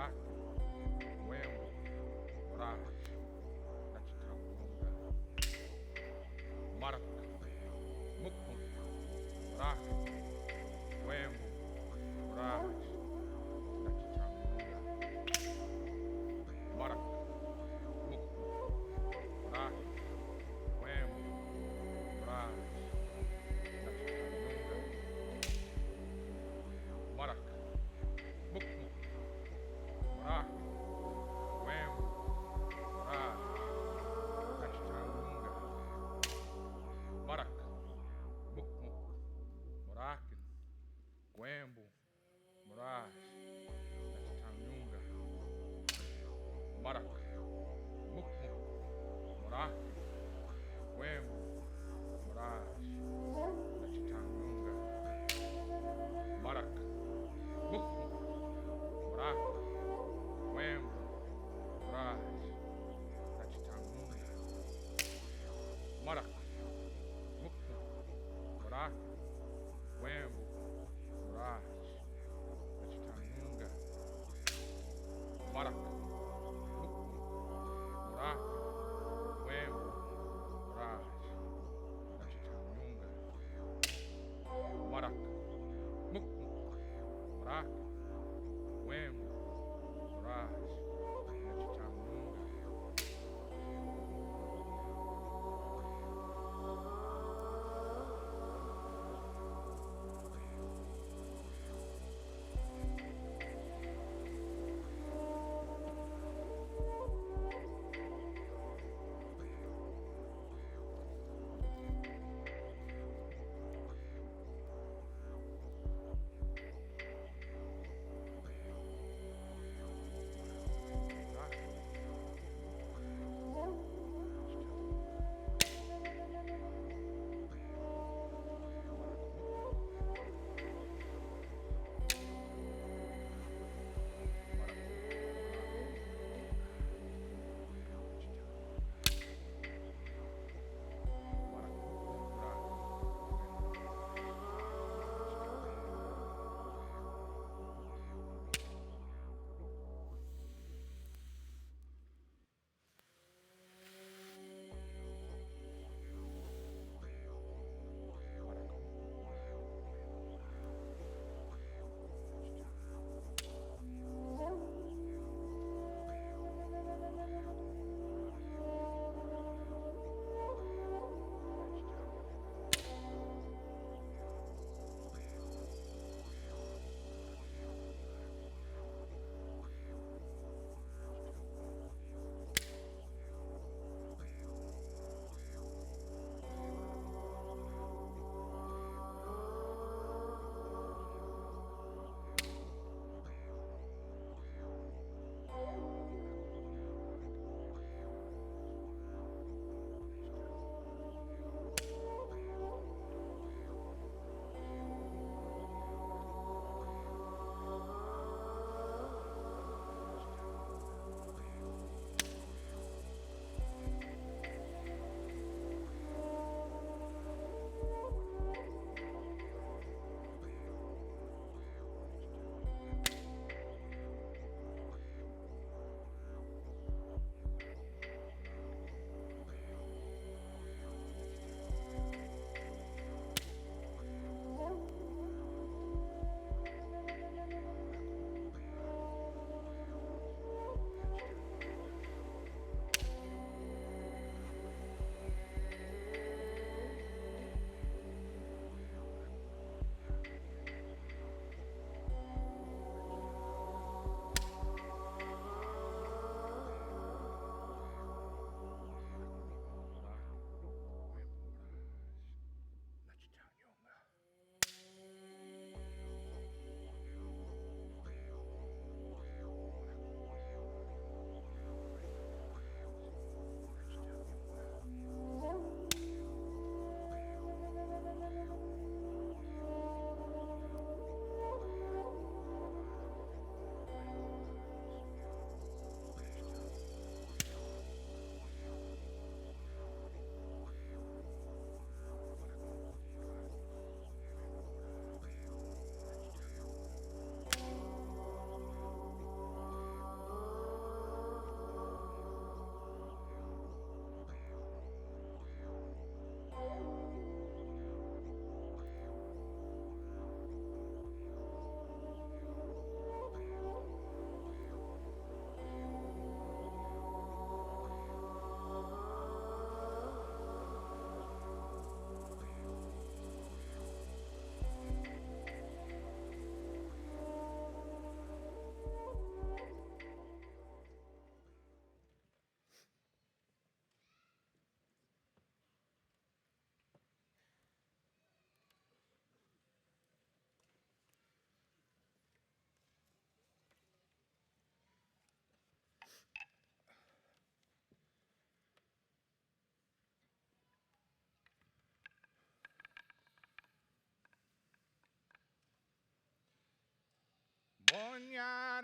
Moraki, Wembo, Moraes, Nachitamunga, Marak, Mukmuk, Moraki, Wembo, Moraes, Nachitamunga, Marak, Mukmuk, Moraki, Wembo, Moraes, Nachitamunga, Marak, Mukmuk, Moraki, Wembo, Moraes, Nachitamunga, Marak, Mukmuk, Morakin, Gwembo, Moraes, Nachitamunga, Marak, Mukmuk, Morakin, Gwembo, Moraes, Nachitamunga, Marak, Mukmuk, Morakin, Gwembo, Moraes, Nachitamunga, Marak, Mukmuk, Morakin, Gwembo, Moraes, Nachitamunga, Marak, Mukmuk,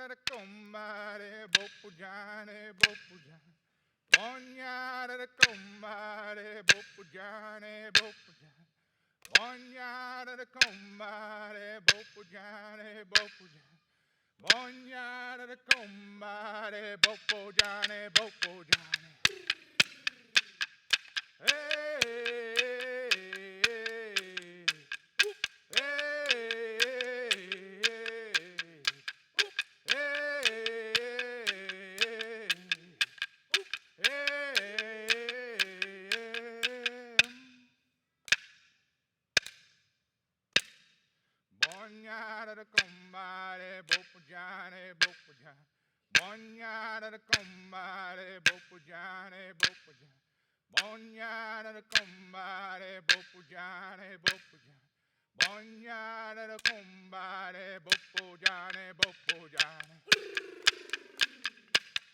Bonyara kumbare bopujane bopujane. Bonyara kumbare bopujane bopujane. Bonyara kumbare bopujane bopujane. Bonyara kumbare bopujane bopujane. Hey. Bonyara kumbare bopujane bopujane. Bonyara kumbare bopujane bopujane. Bonyara kumbare bopujane bopujane. Bonyara kumbare bopujane bopujane.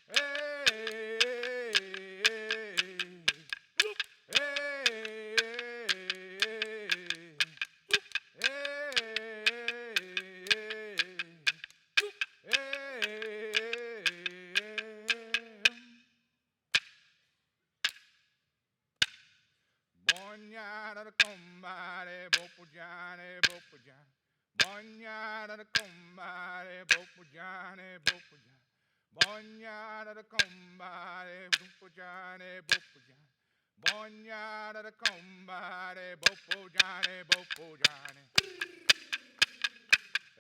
Hey. Bonyara kumbare bopujane bopujane. Bonyara kumbare bopujane bopujane. Bonyara kumbare bopujane bopujane. Bonyara kumbare bopujane bopujane.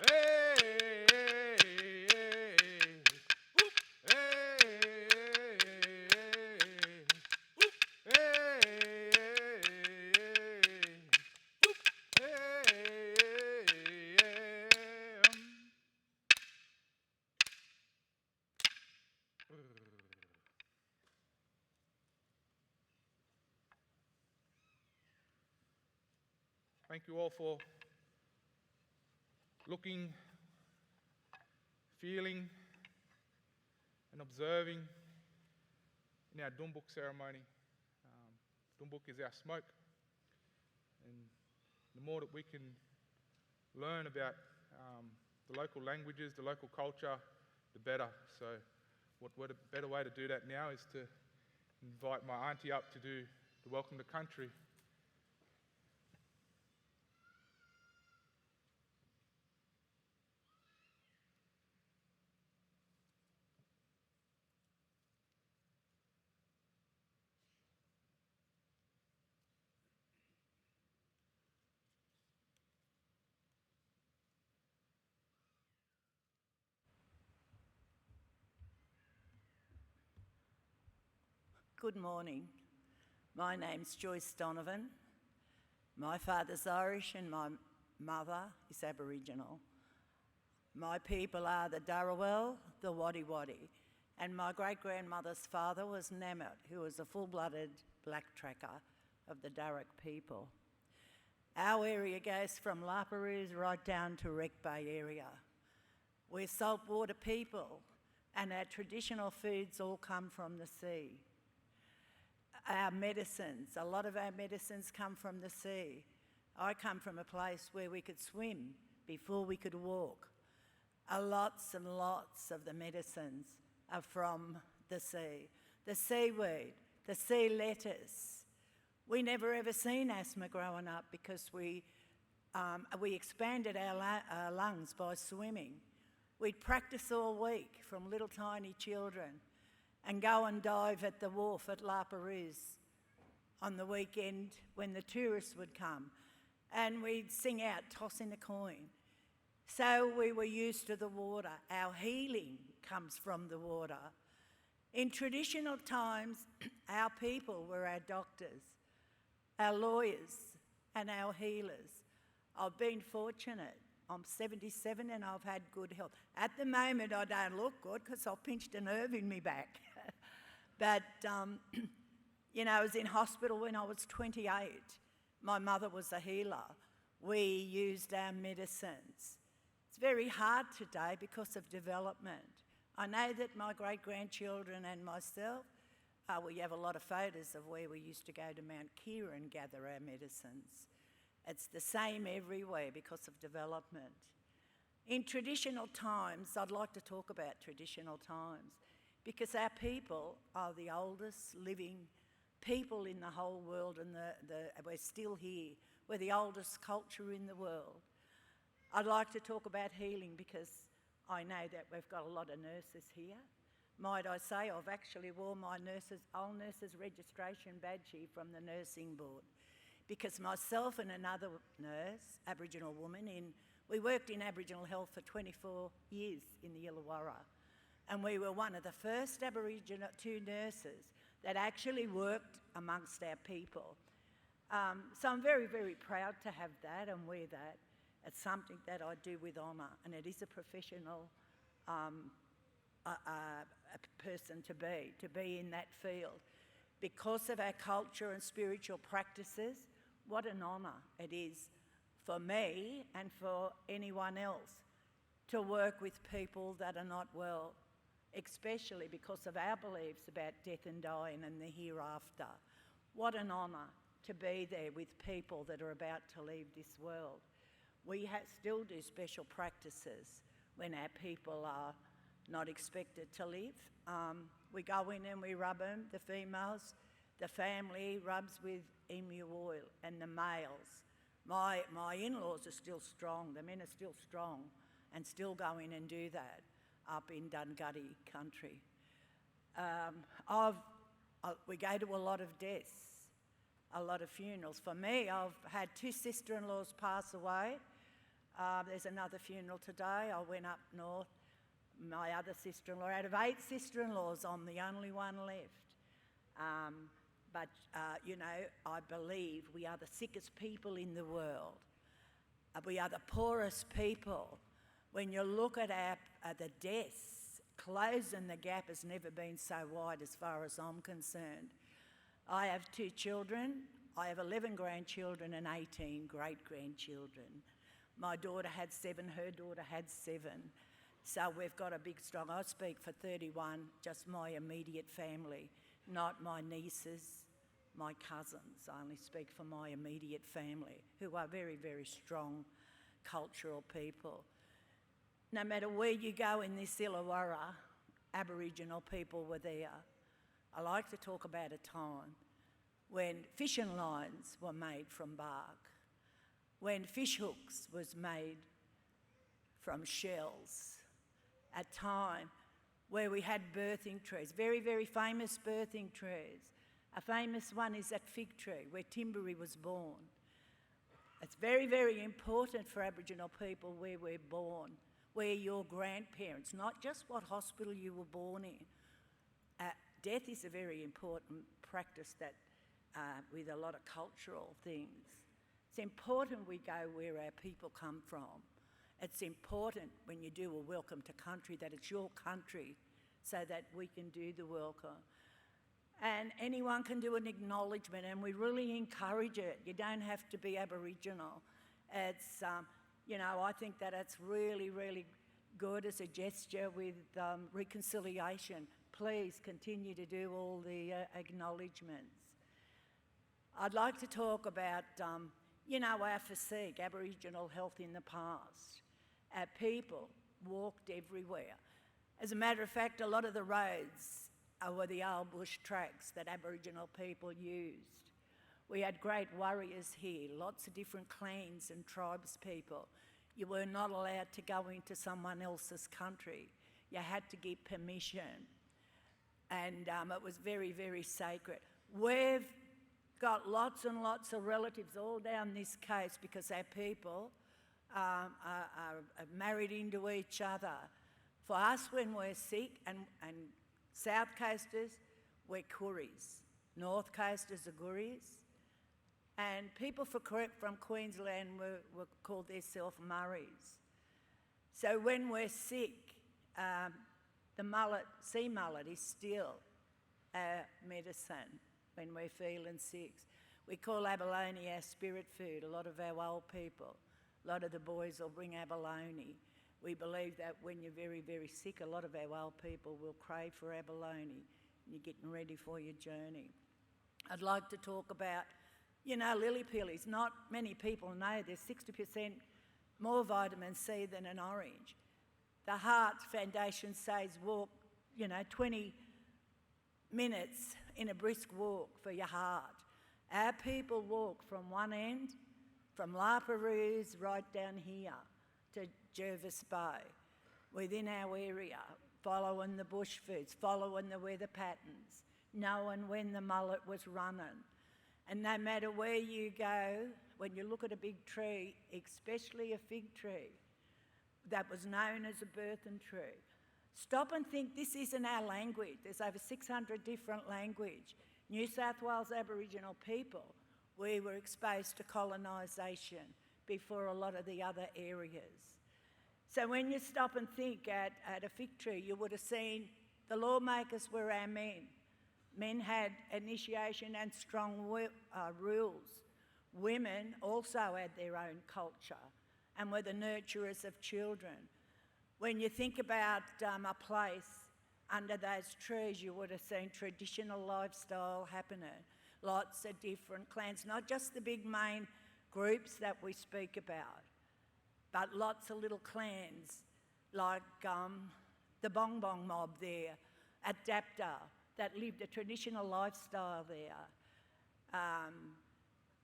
Hey. Thank you all for looking, feeling, and observing in our Dumbuk ceremony. Dumbuk is our smoke, and the more that we can learn about the local languages, the local culture, the better. So what a better way to do that now is to invite my auntie up to do the Welcome to Country. Good morning. My name's Joyce Donovan. My father's Irish and my mother is Aboriginal. My people are the Dharawal, the Waddy Waddy, and my great-grandmother's father was Namut, who was a full-blooded black tracker of the Darug people. Our area goes from Laperouse right down to Wreck Bay area. We're saltwater people, and our traditional foods all come from the sea. Our medicines, a lot of our medicines come from the sea. I come from a place where we could swim before we could walk. Lots and lots of the medicines are from the sea. The seaweed, the sea lettuce. We never ever seen asthma growing up because we expanded our lungs by swimming. We'd practice all week from little tiny children and go and dive at the wharf at Laperouse on the weekend when the tourists would come. And we'd sing out, tossing a coin. So we were used to the water. Our healing comes from the water. In traditional times, our people were our doctors, our lawyers, and our healers. I've been fortunate. I'm 77 and I've had good health. At the moment, I don't look good because I pinched a nerve in my back. But, I was in hospital when I was 28. My mother was a healer. We used our medicines. It's very hard today because of development. I know that my great-grandchildren and myself, we have a lot of photos of where we used to go to Mount Kira and gather our medicines. It's the same everywhere because of development. In traditional times, I'd like to talk about traditional times because our people are the oldest living people in the whole world, and we're still here. We're the oldest culture in the world. I'd like to talk about healing because I know that we've got a lot of nurses here. Might I say, I've actually worn my old nurse's registration badge here from the nursing board because myself and another nurse, Aboriginal woman, we worked in Aboriginal health for 24 years in the Illawarra, and we were one of the first Aboriginal 2 nurses that actually worked amongst our people. So I'm very, very proud to have that and wear that. It's something that I do with honour, and it is a professional a person to be in that field. Because of our culture and spiritual practices, what an honour it is for me and for anyone else to work with people that are not well, especially because of our beliefs about death and dying and the hereafter. What an honour to be there with people that are about to leave this world. We still do special practices when our people are not expected to live. We go in and we rub them, the females. The family rubs with emu oil, and the males. My in-laws are still strong, the men are still strong and still go in and do that up in Dungutty country. We go to a lot of deaths, a lot of funerals. For me, I've had 2 sister-in-laws pass away. There's another funeral today. I went up north. My other sister-in-law, out of 8 sister-in-laws, I'm the only one left. But I believe we are the sickest people in the world. We are the poorest people. When you look at the deaths, closing the gap has never been so wide as far as I'm concerned. I have 2 children. I have 11 grandchildren and 18 great-grandchildren. My daughter had 7, her daughter had 7. So we've got a big, strong, I speak for 31, just my immediate family, not my nieces, my cousins. I only speak for my immediate family, who are very, very strong cultural people. No matter where you go in this Illawarra, Aboriginal people were there. I like to talk about a time when fishing lines were made from bark, when fish hooks was made from shells, a time where we had birthing trees, very, very famous birthing trees. A famous one is that fig tree where Timbury was born. It's very, very important for Aboriginal people where we're born, where your grandparents, not just what hospital you were born in. Death is a very important practice that with a lot of cultural things. It's important we go where our people come from. It's important when you do a welcome to country that it's your country so that we can do the welcome. And anyone can do an acknowledgement, and we really encourage it. You don't have to be Aboriginal. It's, I think that it's really, really good as a gesture with reconciliation. Please continue to do all the acknowledgements. I'd like to talk about, our physique, Aboriginal health in the past. Our people walked everywhere. As a matter of fact, a lot of the roads were the old bush tracks that Aboriginal people used. We had great warriors here, lots of different clans and tribes people. You were not allowed to go into someone else's country. You had to get permission. And it was very, very sacred. We've got lots and lots of relatives all down this coast because our people are married into each other. For us, when we're sick, and South Coasters, we're Kuris. North Coasters are Guris. And people from Queensland were called themselves Murrays. So when we're sick, the sea mullet is still our medicine when we're feeling sick. We call abalone our spirit food. A lot of our old people, a lot of the boys will bring abalone. We believe that when you're very, very sick, a lot of our old people will crave for abalone and you're getting ready for your journey. I'd like to talk about, lily pillies. Not many people know there's 60% more vitamin C than an orange. The Heart Foundation says walk, 20 minutes in a brisk walk for your heart. Our people walk from one end, from La Perouse right down here to Jervis Bay, within our area, following the bush foods, following the weather patterns, knowing when the mullet was running. And no matter where you go, when you look at a big tree, especially a fig tree, that was known as a birthing tree, stop and think this isn't our language. There's over 600 different languages. New South Wales Aboriginal people, we were exposed to colonisation before a lot of the other areas. So when you stop and think at a fig tree, you would have seen the lawmakers were our men. Men had initiation and strong rules. Women also had their own culture and were the nurturers of children. When you think about a place under those trees, you would have seen traditional lifestyle happening. Lots of different clans, not just the big main groups that we speak about, but lots of little clans like the Bong Bong mob there at Dapta that lived a traditional lifestyle there.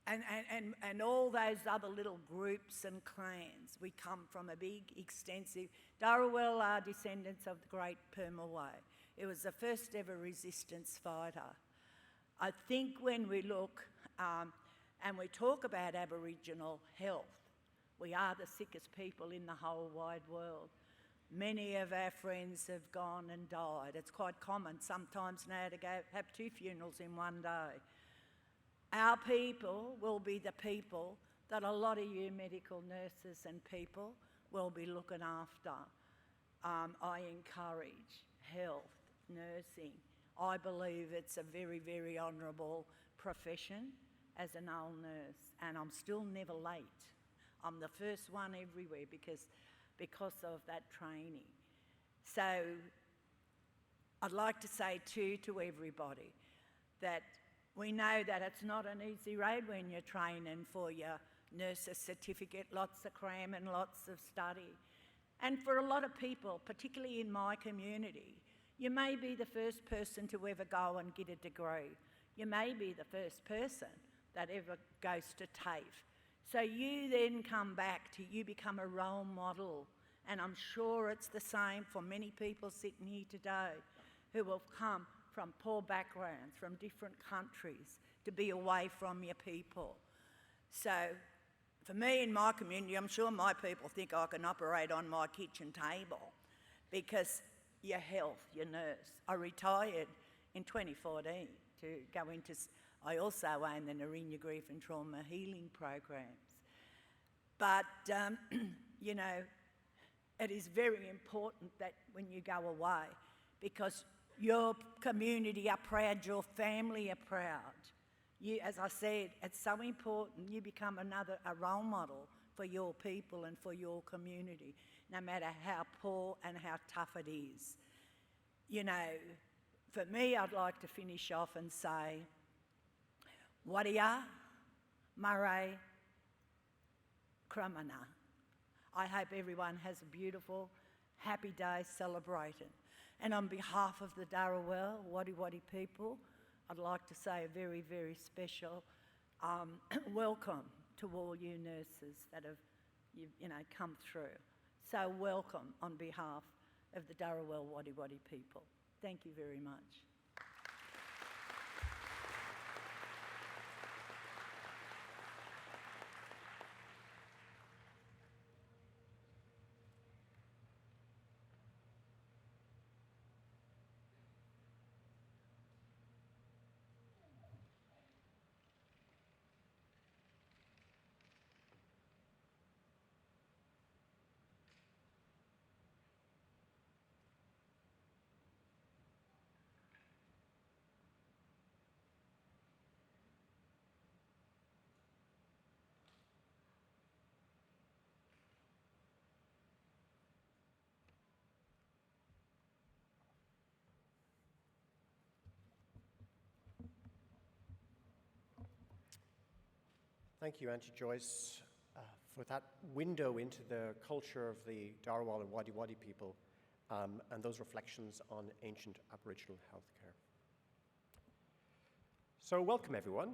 And all those other little groups and clans. We come from a big, extensive... Dharawal are descendants of the Great Purmalway. It was the first ever resistance fighter. I think when we look and we talk about Aboriginal health, we are the sickest people in the whole wide world. Many of our friends have gone and died. It's quite common sometimes now to go have 2 funerals in one day. Our people will be the people that a lot of you medical nurses and people will be looking after. I encourage health, nursing. I believe it's a very, very honourable profession as an old nurse, and I'm still never late. I'm the first one everywhere because of that training. So I'd like to say too to everybody that we know that it's not an easy road when you're training for your nurse's certificate, lots of cram and lots of study. And for a lot of people, particularly in my community, you may be the first person to ever go and get a degree. You may be the first person that ever goes to TAFE. So you then come back you become a role model. And I'm sure it's the same for many people sitting here today who have come from poor backgrounds, from different countries, to be away from your people. So for me in my community, I'm sure my people think I can operate on my kitchen table because your health, your nurse. I retired in 2014 to go into... I also own the Narinya Grief and Trauma Healing programs. But, it is very important that when you go away, because your community are proud, your family are proud. You, as I said, it's so important you become a role model for your people and for your community, no matter how poor and how tough it is. For me, I'd like to finish off and say, Wadia, Murray, Kramana. I hope everyone has a beautiful, happy day celebrating. And on behalf of the Dharawal Wadi people, I'd like to say a very, very special welcome to all you nurses that have come through. So welcome on behalf of the Dharawal Wadi people. Thank you very much. Thank you, Auntie Joyce, for that window into the culture of the Darawal and Wadi Wadi people and those reflections on ancient Aboriginal healthcare. So welcome everyone.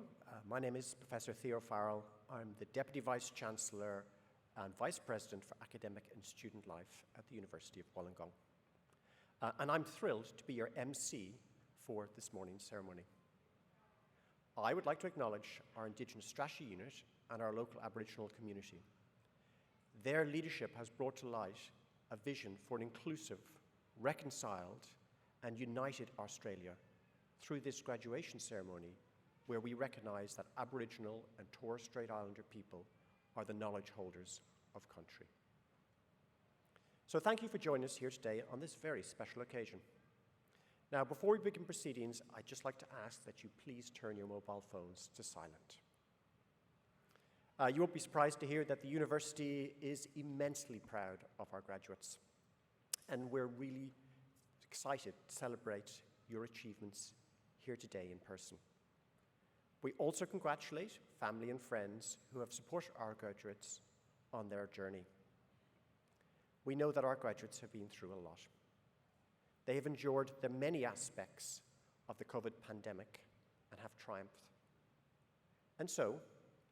My name is Professor Theo Farrell. I'm the Deputy Vice Chancellor and Vice President for Academic and Student Life at the University of Wollongong. And I'm thrilled to be your MC for this morning's ceremony. I would like to acknowledge our Indigenous Strategy Unit and our local Aboriginal community. Their leadership has brought to light a vision for an inclusive, reconciled, and united Australia through this graduation ceremony, where we recognise that Aboriginal and Torres Strait Islander people are the knowledge holders of country. So thank you for joining us here today on this very special occasion. Now, before we begin proceedings, I'd just like to ask that you please turn your mobile phones to silent. You won't be surprised to hear that the university is immensely proud of our graduates, and we're really excited to celebrate your achievements here today in person. We also congratulate family and friends who have supported our graduates on their journey. We know that our graduates have been through a lot. They have endured the many aspects of the COVID pandemic and have triumphed. And so,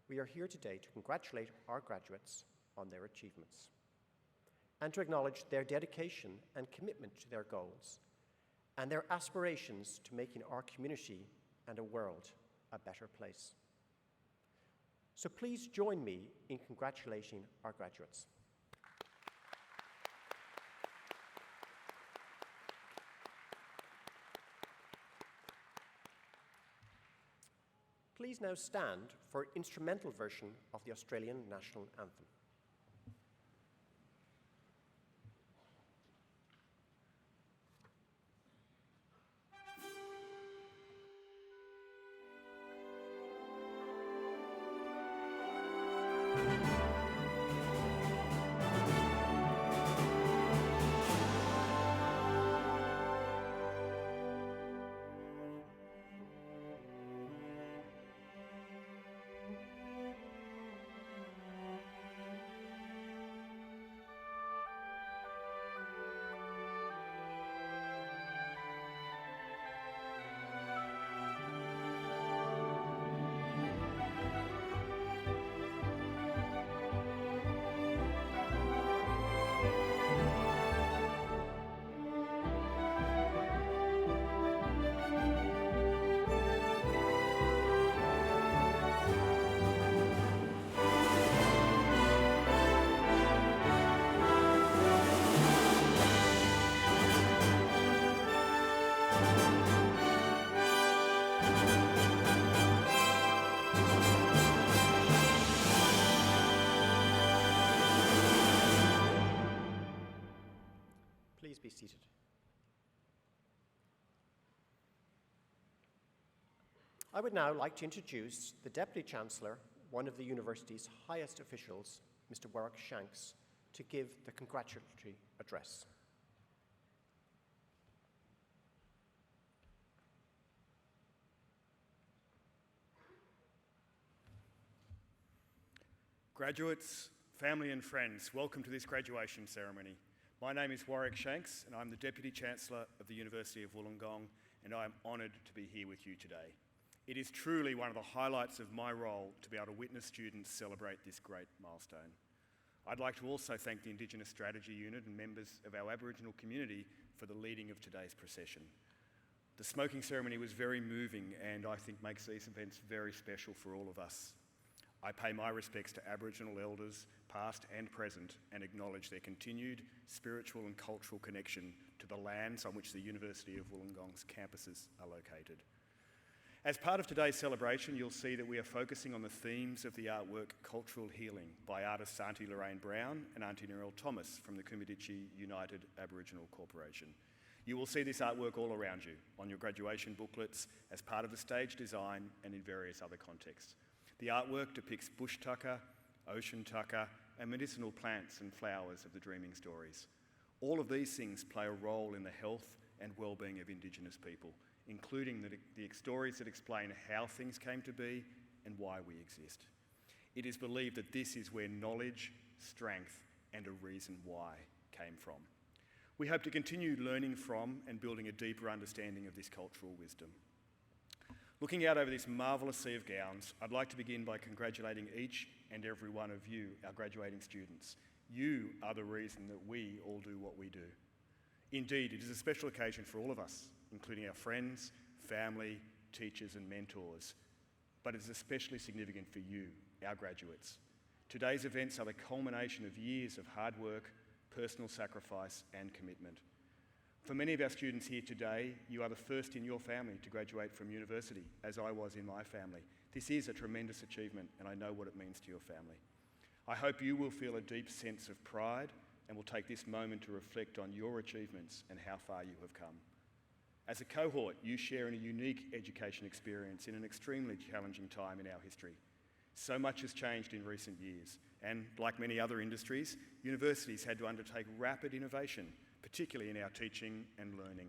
we are here today to congratulate our graduates on their achievements and to acknowledge their dedication and commitment to their goals and their aspirations to making our community and a world a better place. So please join me in congratulating our graduates. Please now stand for instrumental version of the Australian National Anthem. Please be seated. I would now like to introduce the Deputy Chancellor, one of the university's highest officials, Mr. Warwick Shanks, to give the congratulatory address. Graduates, family and friends, welcome to this graduation ceremony. My name is Warwick Shanks and I'm the Deputy Chancellor of the University of Wollongong, and I am honoured to be here with you today. It is truly one of the highlights of my role to be able to witness students celebrate this great milestone. I'd like to also thank the Indigenous Strategy Unit and members of our Aboriginal community for the leading of today's procession. The smoking ceremony was very moving and I think makes these events very special for all of us. I pay my respects to Aboriginal elders, past and present, and acknowledge their continued spiritual and cultural connection to the lands on which the University of Wollongong's campuses are located. As part of today's celebration, you'll see that we are focusing on the themes of the artwork Cultural Healing by artists Auntie Lorraine Brown and Auntie Neril Thomas from the Kumadichi United Aboriginal Corporation. You will see this artwork all around you, on your graduation booklets, as part of the stage design and in various other contexts. The artwork depicts bush tucker, ocean tucker, and medicinal plants and flowers of the dreaming stories. All of these things play a role in the health and well-being of Indigenous people, including the stories that explain how things came to be and why we exist. It is believed that this is where knowledge, strength, and a reason why came from. We hope to continue learning from and building a deeper understanding of this cultural wisdom. Looking out over this marvellous sea of gowns, I'd like to begin by congratulating each and every one of you, our graduating students. You are the reason that we all do what we do. Indeed, it is a special occasion for all of us, including our friends, family, teachers and mentors. But it is especially significant for you, our graduates. Today's events are the culmination of years of hard work, personal sacrifice and commitment. For many of our students here today, you are the first in your family to graduate from university, as I was in my family. This is a tremendous achievement, and I know what it means to your family. I hope you will feel a deep sense of pride and will take this moment to reflect on your achievements and how far you have come. As a cohort, you share in a unique education experience in an extremely challenging time in our history. So much has changed in recent years, and like many other industries, universities had to undertake rapid innovation, particularly in our teaching and learning.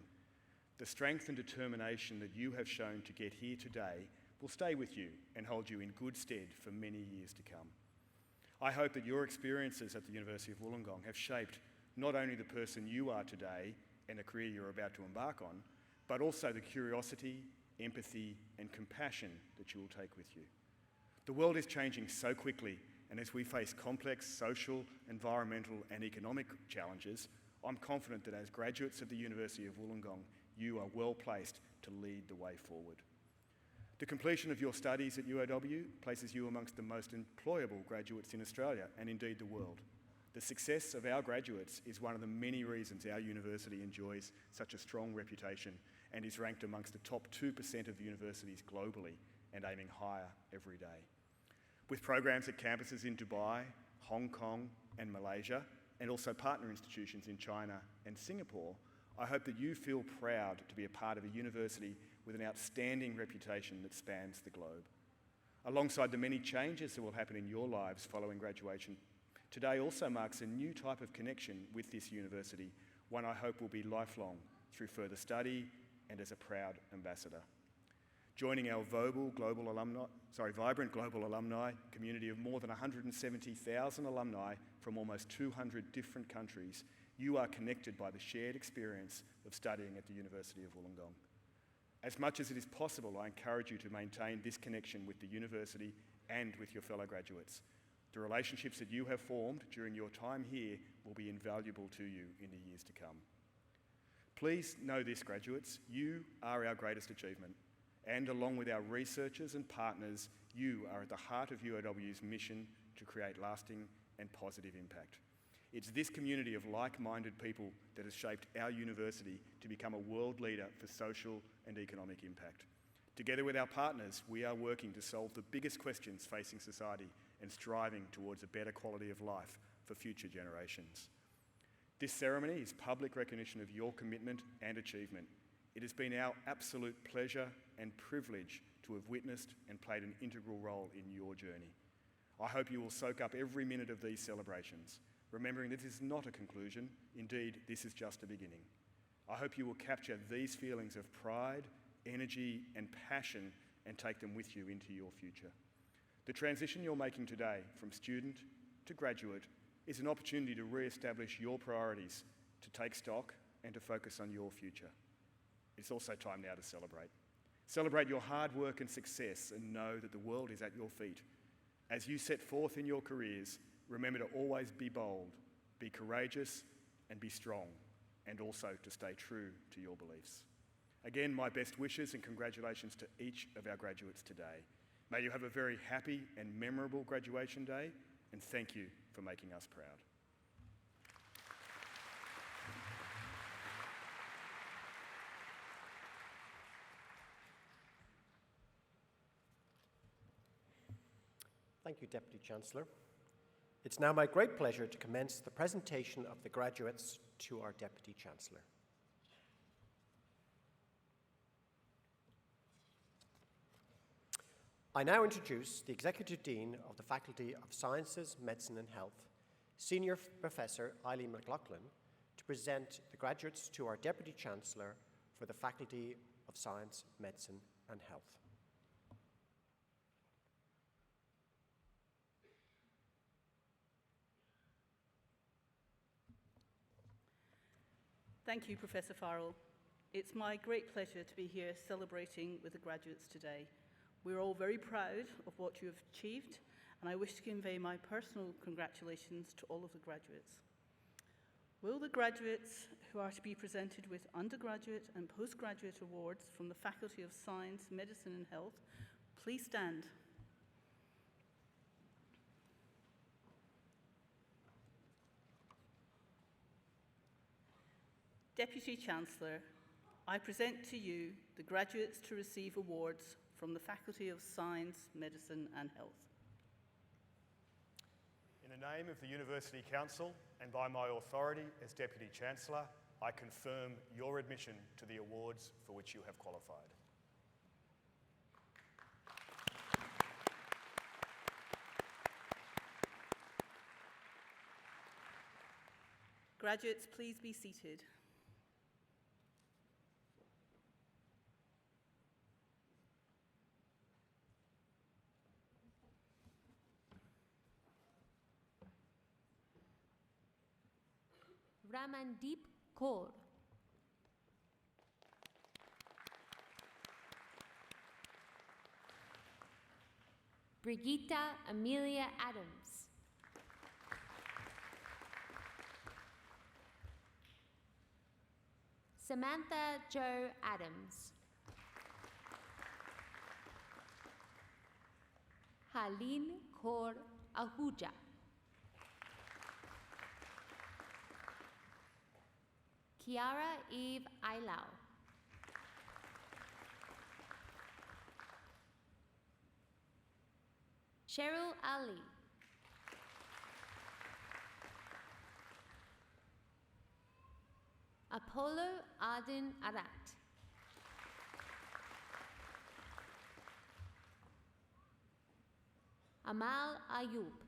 The strength and determination that you have shown to get here today will stay with you and hold you in good stead for many years to come. I hope that your experiences at the University of Wollongong have shaped not only the person you are today and the career you're about to embark on, but also the curiosity, empathy, and compassion that you will take with you. The world is changing so quickly, and as we face complex social, environmental, and economic challenges, I'm confident that as graduates of the University of Wollongong, you are well placed to lead the way forward. The completion of your studies at UOW places you amongst the most employable graduates in Australia and indeed the world. The success of our graduates is one of the many reasons our university enjoys such a strong reputation and is ranked amongst the top 2% of universities globally and aiming higher every day. With programs at campuses in Dubai, Hong Kong and Malaysia, and also partner institutions in China and Singapore, I hope that you feel proud to be a part of a university with an outstanding reputation that spans the globe. Alongside the many changes that will happen in your lives following graduation, today also marks a new type of connection with this university, one I hope will be lifelong through further study and as a proud ambassador. Joining our vibrant global alumni community of more than 170,000 alumni from almost 200 different countries, you are connected by the shared experience of studying at the University of Wollongong. As much as it is possible, I encourage you to maintain this connection with the university and with your fellow graduates. The relationships that you have formed during your time here will be invaluable to you in the years to come. Please know this, graduates, you are our greatest achievement. And along with our researchers and partners, you are at the heart of UOW's mission to create lasting and positive impact. It's this community of like-minded people that has shaped our university to become a world leader for social and economic impact. Together with our partners, we are working to solve the biggest questions facing society and striving towards a better quality of life for future generations. This ceremony is public recognition of your commitment and achievement. It has been our absolute pleasure and privilege to have witnessed and played an integral role in your journey. I hope you will soak up every minute of these celebrations, remembering that this is not a conclusion, indeed this is just a beginning. I hope you will capture these feelings of pride, energy and passion and take them with you into your future. The transition you're making today from student to graduate is an opportunity to re-establish your priorities, to take stock and to focus on your future. It's also time now to celebrate. Celebrate your hard work and success and know that the world is at your feet. As you set forth in your careers, remember to always be bold, be courageous and be strong, and also to stay true to your beliefs. Again, my best wishes and congratulations to each of our graduates today. May you have a very happy and memorable graduation day, and thank you for making us proud. Thank you, Deputy Chancellor. It's now my great pleasure to commence the presentation of the graduates to our Deputy Chancellor. I now introduce the Executive Dean of the Faculty of Sciences, Medicine and Health, Senior Professor Eileen McLaughlin, to present the graduates to our Deputy Chancellor for the Faculty of Science, Medicine and Health. Thank you, Professor Farrell. It's my great pleasure to be here celebrating with the graduates today. We're all very proud of what you have achieved, and I wish to convey my personal congratulations to all of the graduates. Will the graduates who are to be presented with undergraduate and postgraduate awards from the Faculty of Science, Medicine and Health please stand? Deputy Chancellor, I present to you the graduates to receive awards from the Faculty of Science, Medicine and Health. In the name of the University Council and by my authority as Deputy Chancellor, I confirm your admission to the awards for which you have qualified. Graduates, please be seated. Ramandeep Kaur. Brigitta Amelia Adams. Samantha Jo Adams. Haleen Kaur Ahuja. Kiara Eve Ailau. Cheryl Ali. Apollo Arden Arat. Amal Ayub.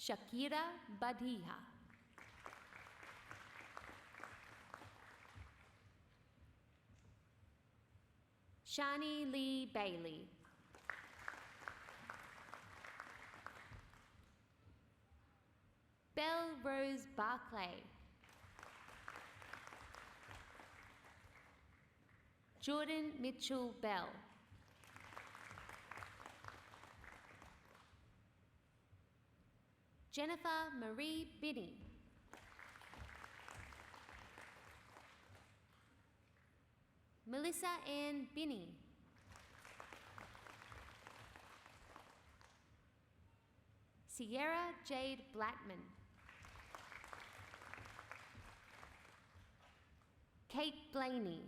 Shakira Badhiha. Shani Lee Bailey. Belle Rose Barclay. Jordan Mitchell Bell. Jennifer Marie Binney. Melissa Ann Binney. Sierra Jade Blackman. Kate Blaney.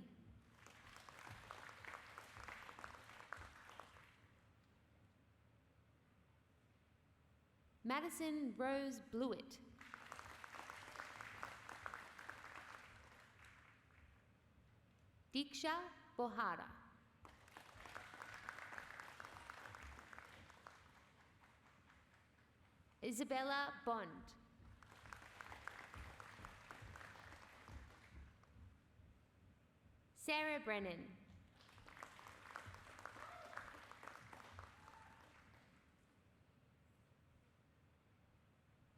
Madison Rose Blewett. Diksha Bohara. Isabella Bond. Sarah Brennan.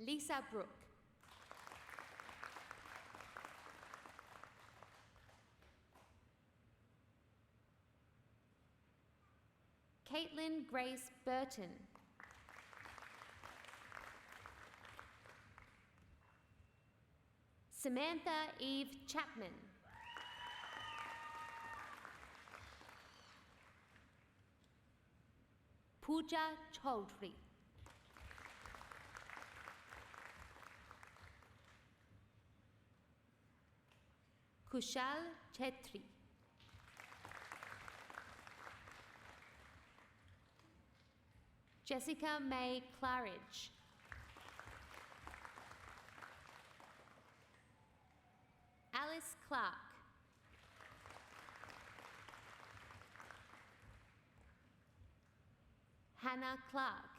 Lisa Brooke. Caitlin Grace Burton. Samantha Eve Chapman. Pooja Chaudhry. Kushal Chetri. Jessica May Claridge. Alice Clark. Hannah Clark.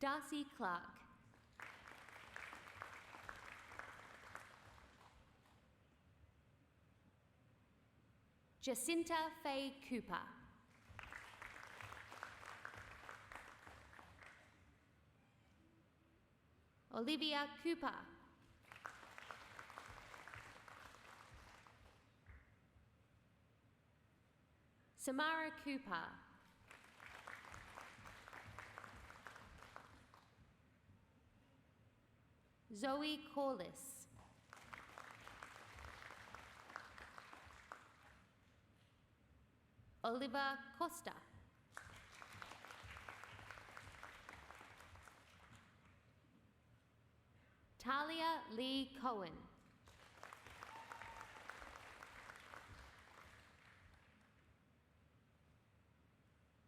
Darcy Clark. Jacinta Faye Cooper. Olivia Cooper. Samara Cooper. Zoe Corliss. Oliver Costa. Talia Lee Cohen.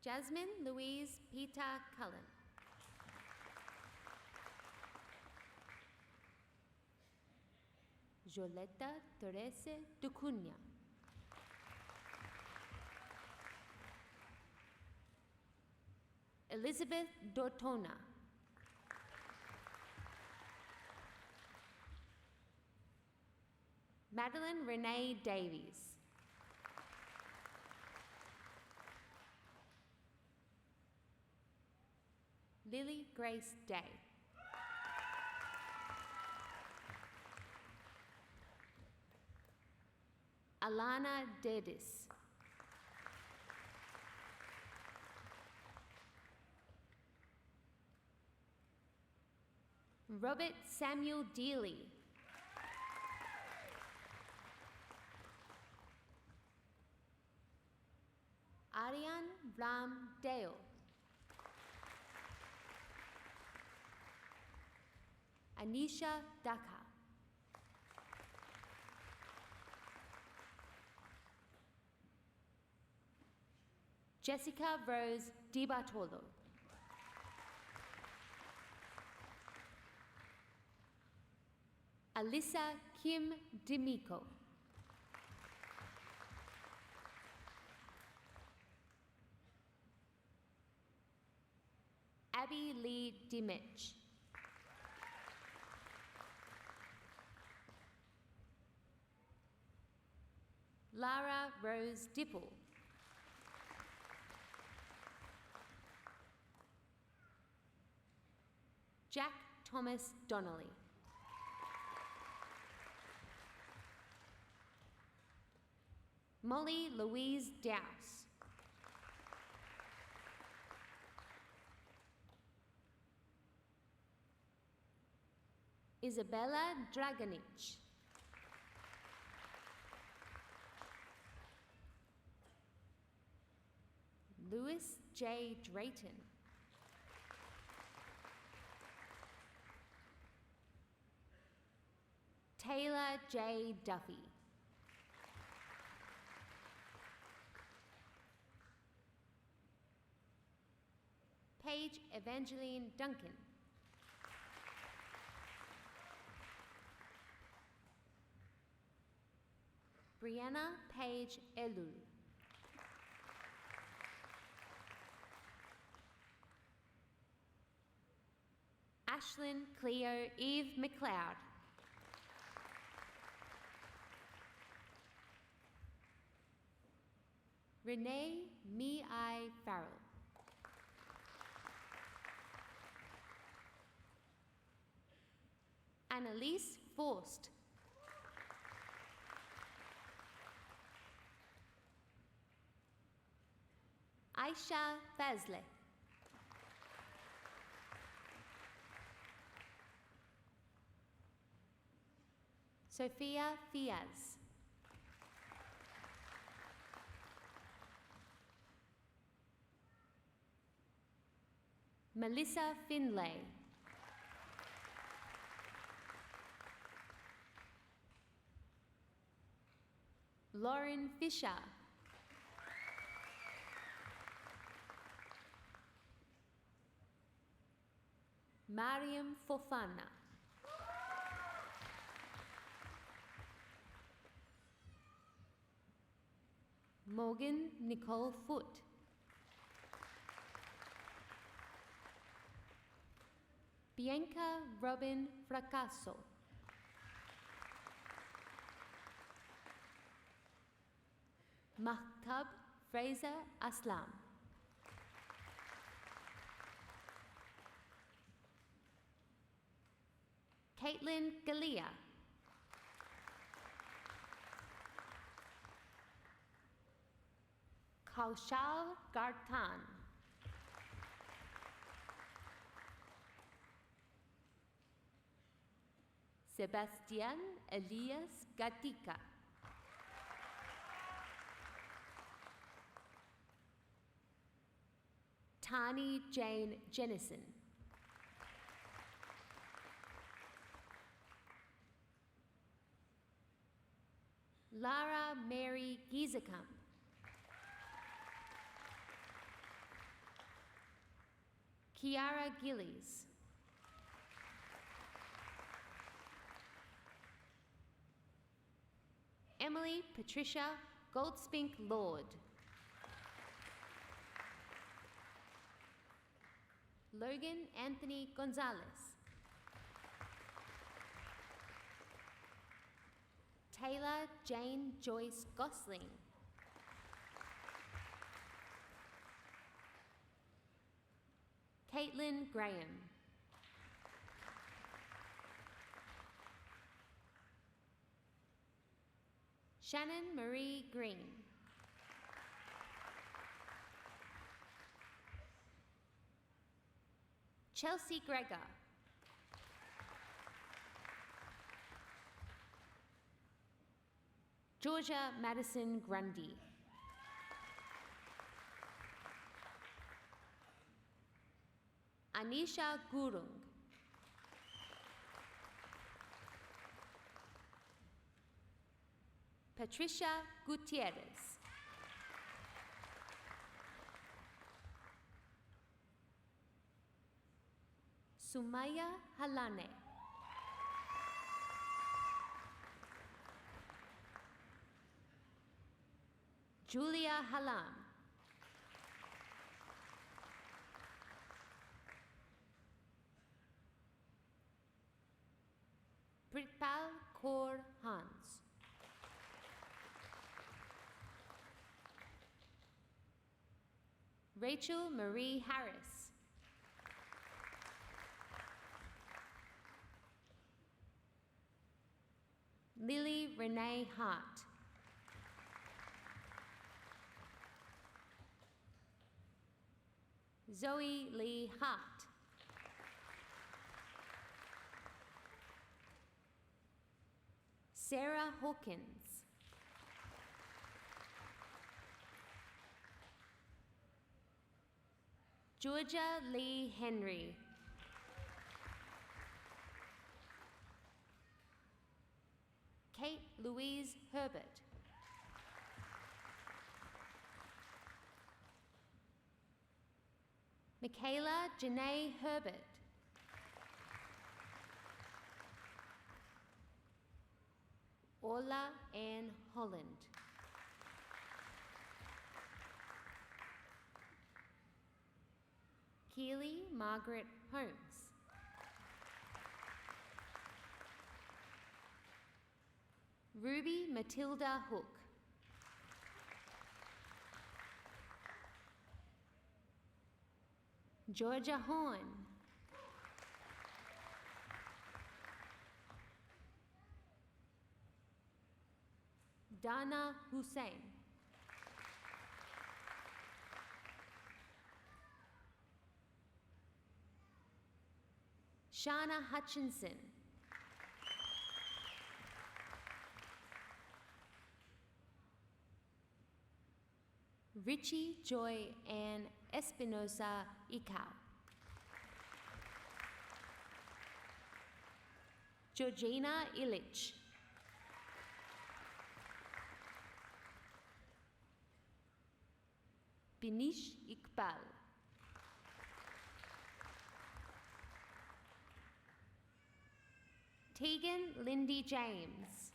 Jasmine Louise Peter Cullen. Joleta Terese Ducunha. Elizabeth Dortona. Madeline Renee Davies. Lily Grace Day. Alana Dedis. Robert Samuel Dealey. Aryan Ram Dale. Anisha Daka. Jessica Rose Di Bartolo. Alyssa Kim D'Amico. Abby Lee Dimich. Lara Rose Dipple. Jack Thomas Donnelly. Molly Louise Dowse. Isabella Dragonich. Louis J. Drayton. Taylor J. Duffy. Paige Evangeline Duncan. Brianna Paige Elul. Ashlyn Cleo Eve McLeod. Renee Mi-I Farrell. Annalise Forst. Aisha Fazle. Sophia Fiaz. Melissa Finlay. Lauren Fisher. Mariam Fofana. Morgan Nicole Foot. Bianca Robin Fracasso. Mahtab Fraser Aslam. Caitlin Galia. Kaushal Gartan. Sebastian Elias Gatika. Tani Jane Jennison. Lara Mary Giesekamp. Kiara Gillies. Emily Patricia Goldspink Lord. Logan Anthony Gonzalez. Taylor Jane Joyce Gosling. Caitlin Graham. Shannon Marie Green. Chelsea Gregor. Georgia Madison Grundy. Anisha Gurung. Patricia Gutierrez. Sumaya Halane. Julia Halam. Pritpal Kaur Hans. Rachel Marie Harris. Lily Renee Hart. Zoe Lee Hart. Sarah Hawkins. Georgia Lee Henry. Kate Louise Herbert. Michaela Janae Herbert. Orla Ann Holland. Keely Margaret Holmes. Ruby Matilda Hook. Georgia Horn. Dana Hussein. Shana Hutchinson. Richie Joy Ann Espinosa Icao. Georgina Illich. Binish Iqbal. Tegan Lindy James.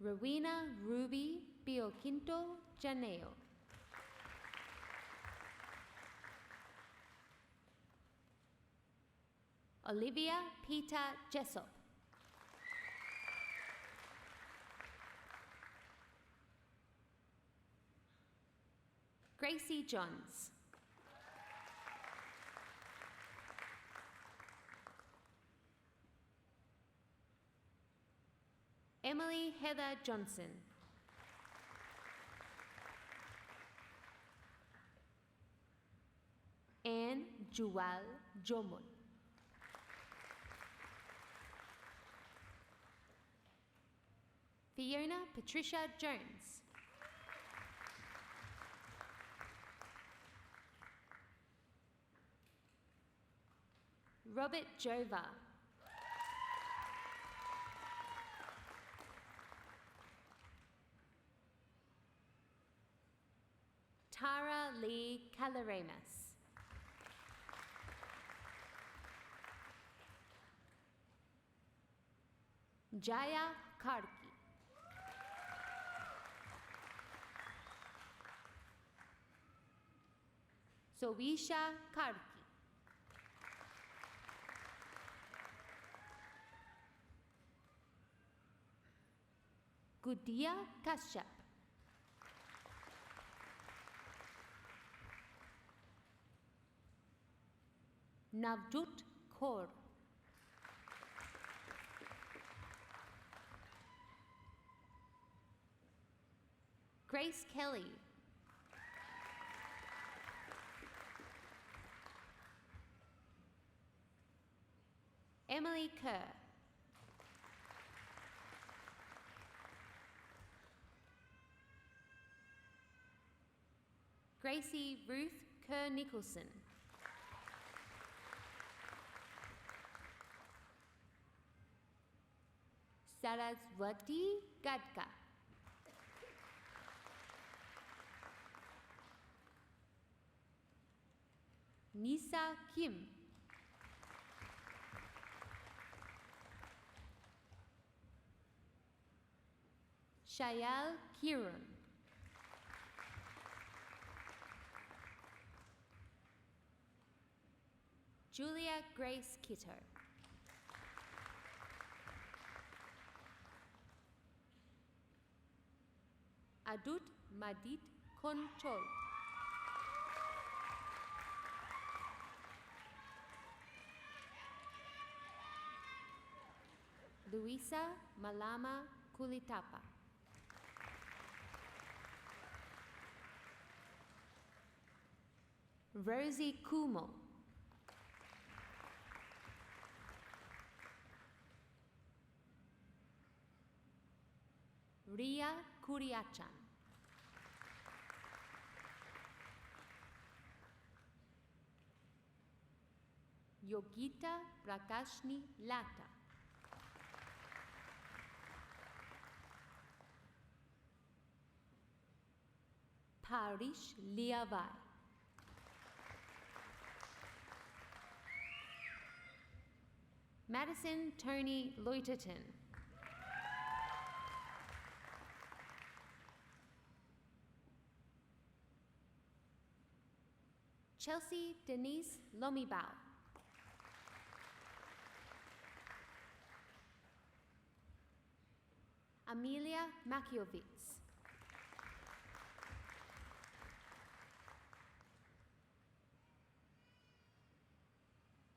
Rowena Ruby Bioquinto Janeo. Olivia Peter Jessop. Gracie Johns. Emily Heather Johnson. Anne Jewel Jomon. Fiona Patricia Jones. Robert Jova. Tara Lee Calaramas. Jaya Karki. Sovisha Karki. Gudia Kashyap. Navjot Kaur. Grace Kelly. Emily Kerr. Gracie Ruth Kerr Nicholson. Saraswati Gadka. Nisa Kim. Shayal Kiran. Julia Grace Kidder. Adut Madit Control. Luisa Malama Kulitapa. Rosie Kumo. Ria Kuriachan. Yogita Prakashni Lata. Parish Liavai. Madison Tony Loiterton. Chelsea Denise Lomibao. Amelia Makiowicz.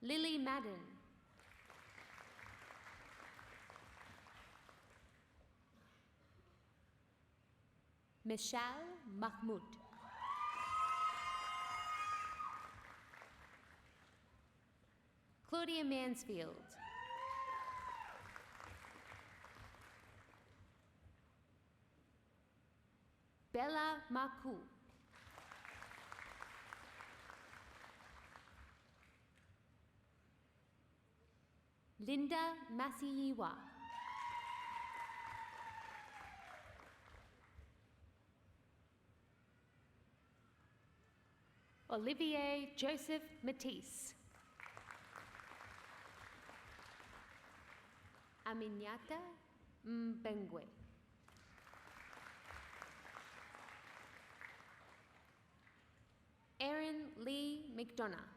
Lily Madden. Michelle Mahmoud. Claudia Mansfield. Bella Maku. Linda Masiyiwa. Olivier Joseph Matisse. Aminata Mbengwe. Erin Lee McDonough.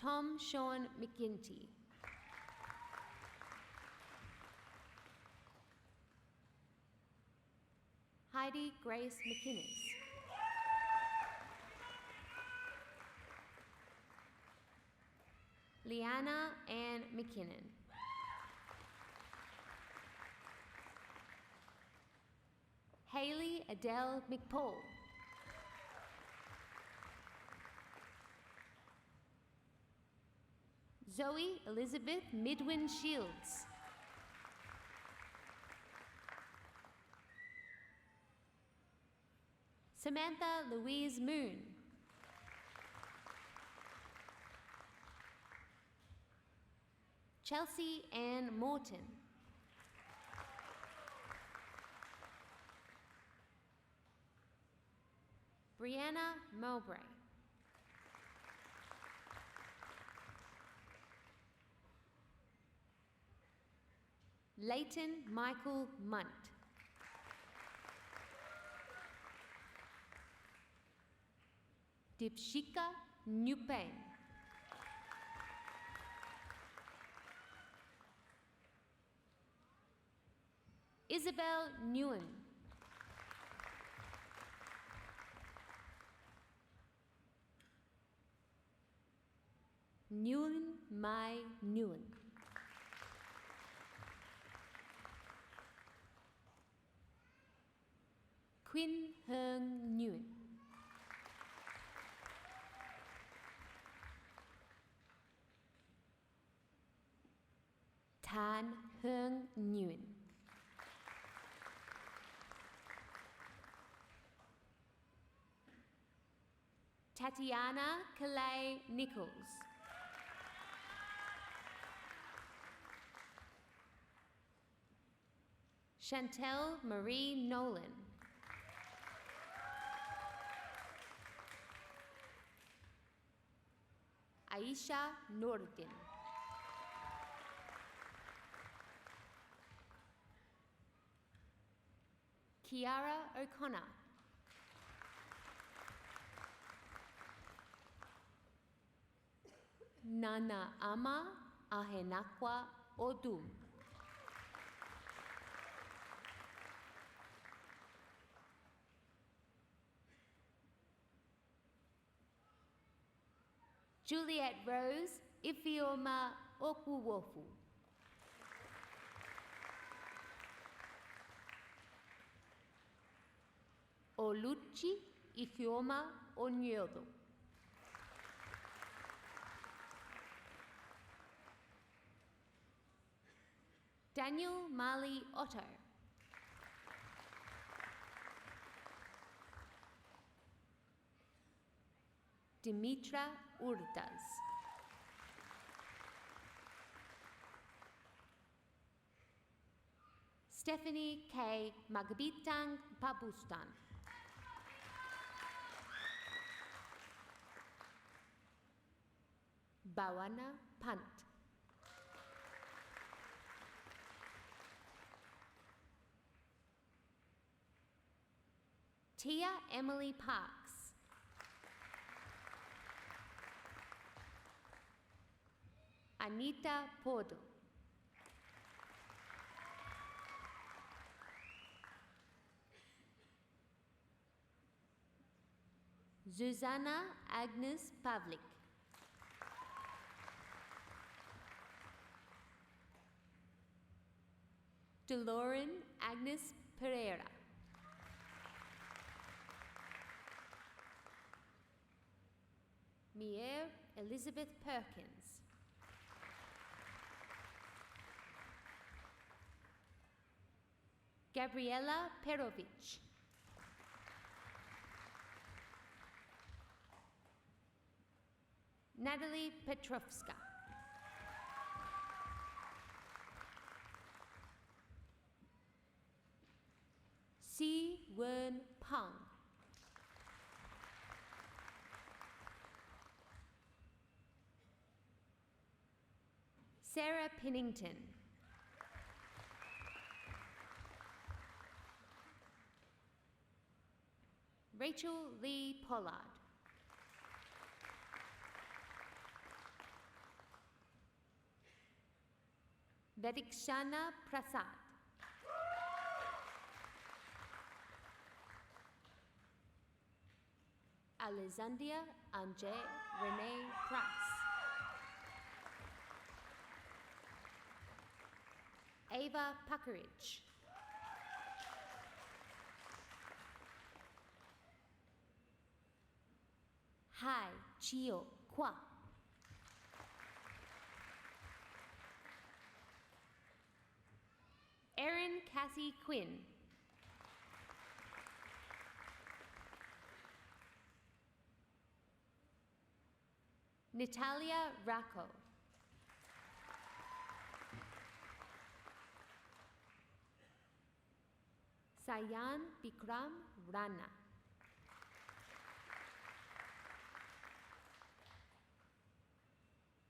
Tom Sean McGinty. Heidi Grace McInnes. Leanna Ann McKinnon. Hayley Adele McPaul. Zoe Elizabeth Midwin Shields. Samantha Louise Moon. Chelsea Ann Morton. Brianna Mowbray. Leighton Michael Munt. Dipshika Nguyen. Isabel Nguyen. Nguyen Mai Nguyen. Quinn Heung Nguyen. Tan Heung Nguyen. Tatiana Calais Nichols. Chantel Marie Nolan. Aisha Nordin. Kiara O'Connor. Nana Ama Ahenakwa Odum. Juliet Rose Ifioma Okuwofu. Oluchi Ifioma Onyodo. Daniel Mali Otto. Dimitra Urdas. Stephanie K. Magabitang Pabustan. Bawana Pant. Tia Emily Parks. Anita Pordo. Zuzana Agnes Pavlik. Deloren Agnes Pereira. Mier Elizabeth Perkins. Gabriela Perovic. Natalie Petrovska. Si Wen Pang. Sarah Pennington. Rachel Lee Pollard. Vedikshana Prasad. Alexandria Anje Renee Price. Ava Pakarich. Hai Chio Kwa. Erin Cassie Quinn. Natalia Racco. Sayan Bikram Rana.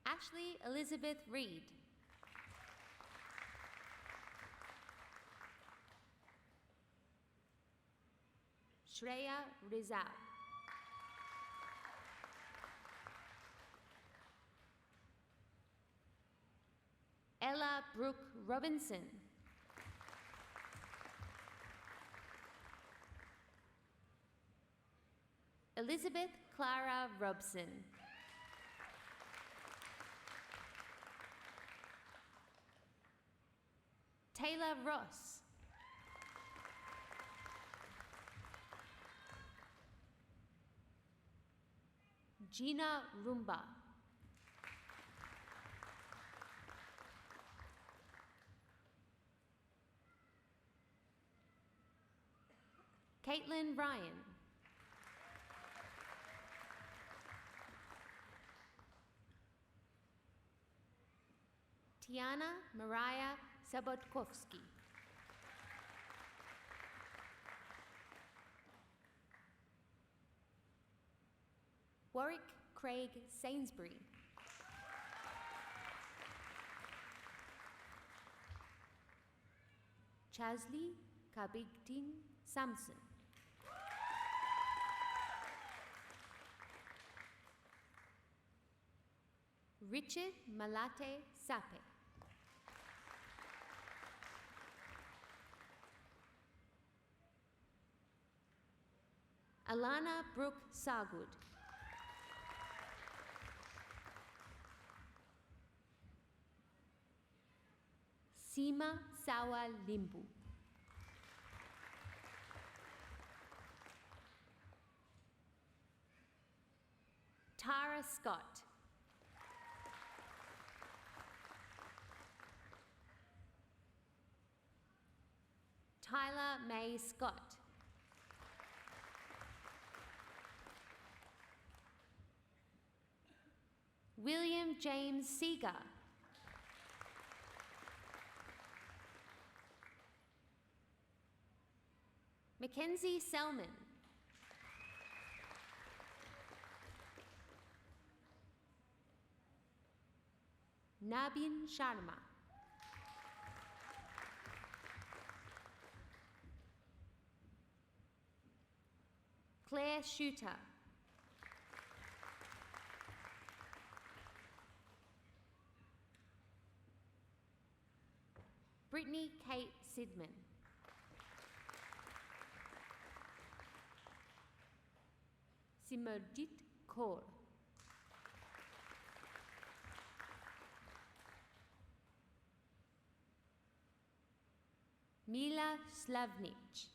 Ashley Elizabeth Reed. Shreya Rizal. Ella Brooke Robinson. Elizabeth Clara Robson. Taylor Ross. Gina Rumba. Caitlin Ryan. Tiana Mariah Sabotkovsky. Warwick Craig Sainsbury. Chasley Kabigding Samson. Richard Malate Sape. Alana Brooke Sargood. Seema Sawa Limbu. Tara Scott. Tyler May Scott. William James Seeger. Mackenzie Selman. Nabin Sharma. Claire Shooter. Brittany Kate Sidman. Simerjit Kaur. Mila Slavnic.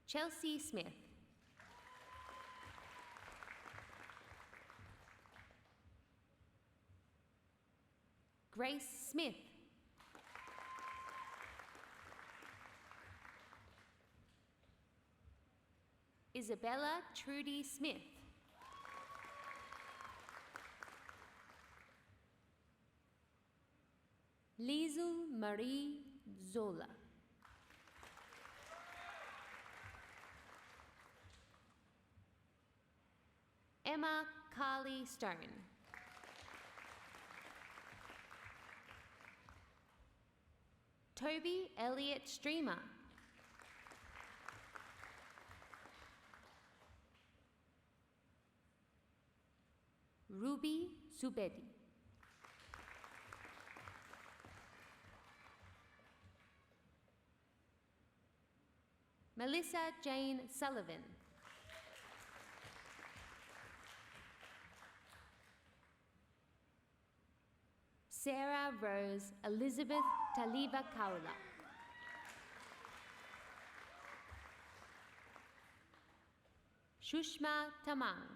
Chelsea Smith. Grace Smith. Isabella Trudy Smith. Liesl Marie Zola. Emma Carly Stone. Toby Elliott Streamer. Ruby Subedi. Melissa Jane Sullivan. Sarah Rose Elizabeth Taliva Kaula. Shushma Tamang.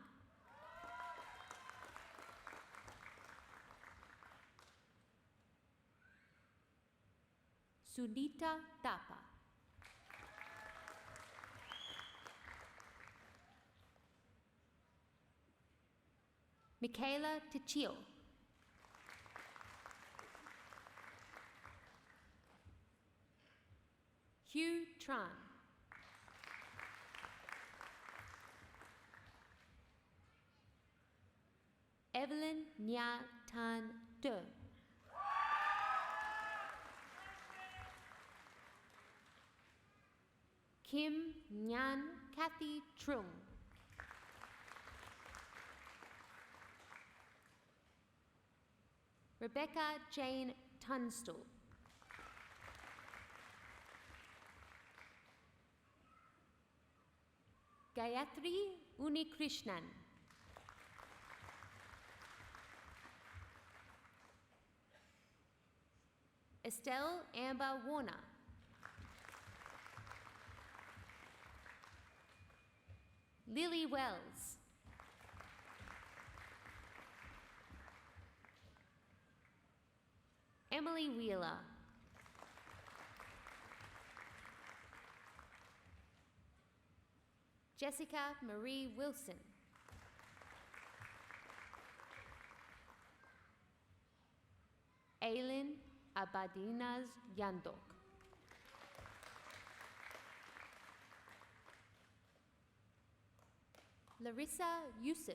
Sunita Tapa. Michaela Tichio. Hugh Tran. Evelyn Nya Tan De. Kim Nhan Kathy Trung. Rebecca Jane Tunstall. Gayatri Unikrishnan. Estelle Amber Warner. Lily Wells. Emily Wheeler. Jessica Marie Wilson. Aileen Abadinas Yandok. Larissa Yusuf.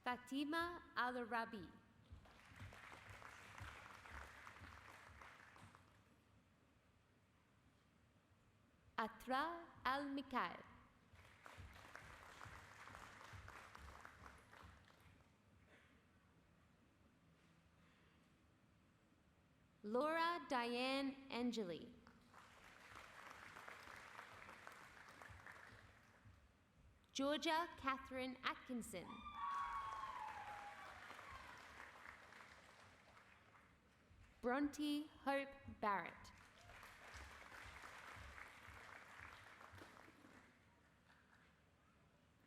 Fatima Al-Rabi. Atra Al-Mikhail. Laura Diane Angeli. Georgia Catherine Atkinson. Bronte Hope Barrett.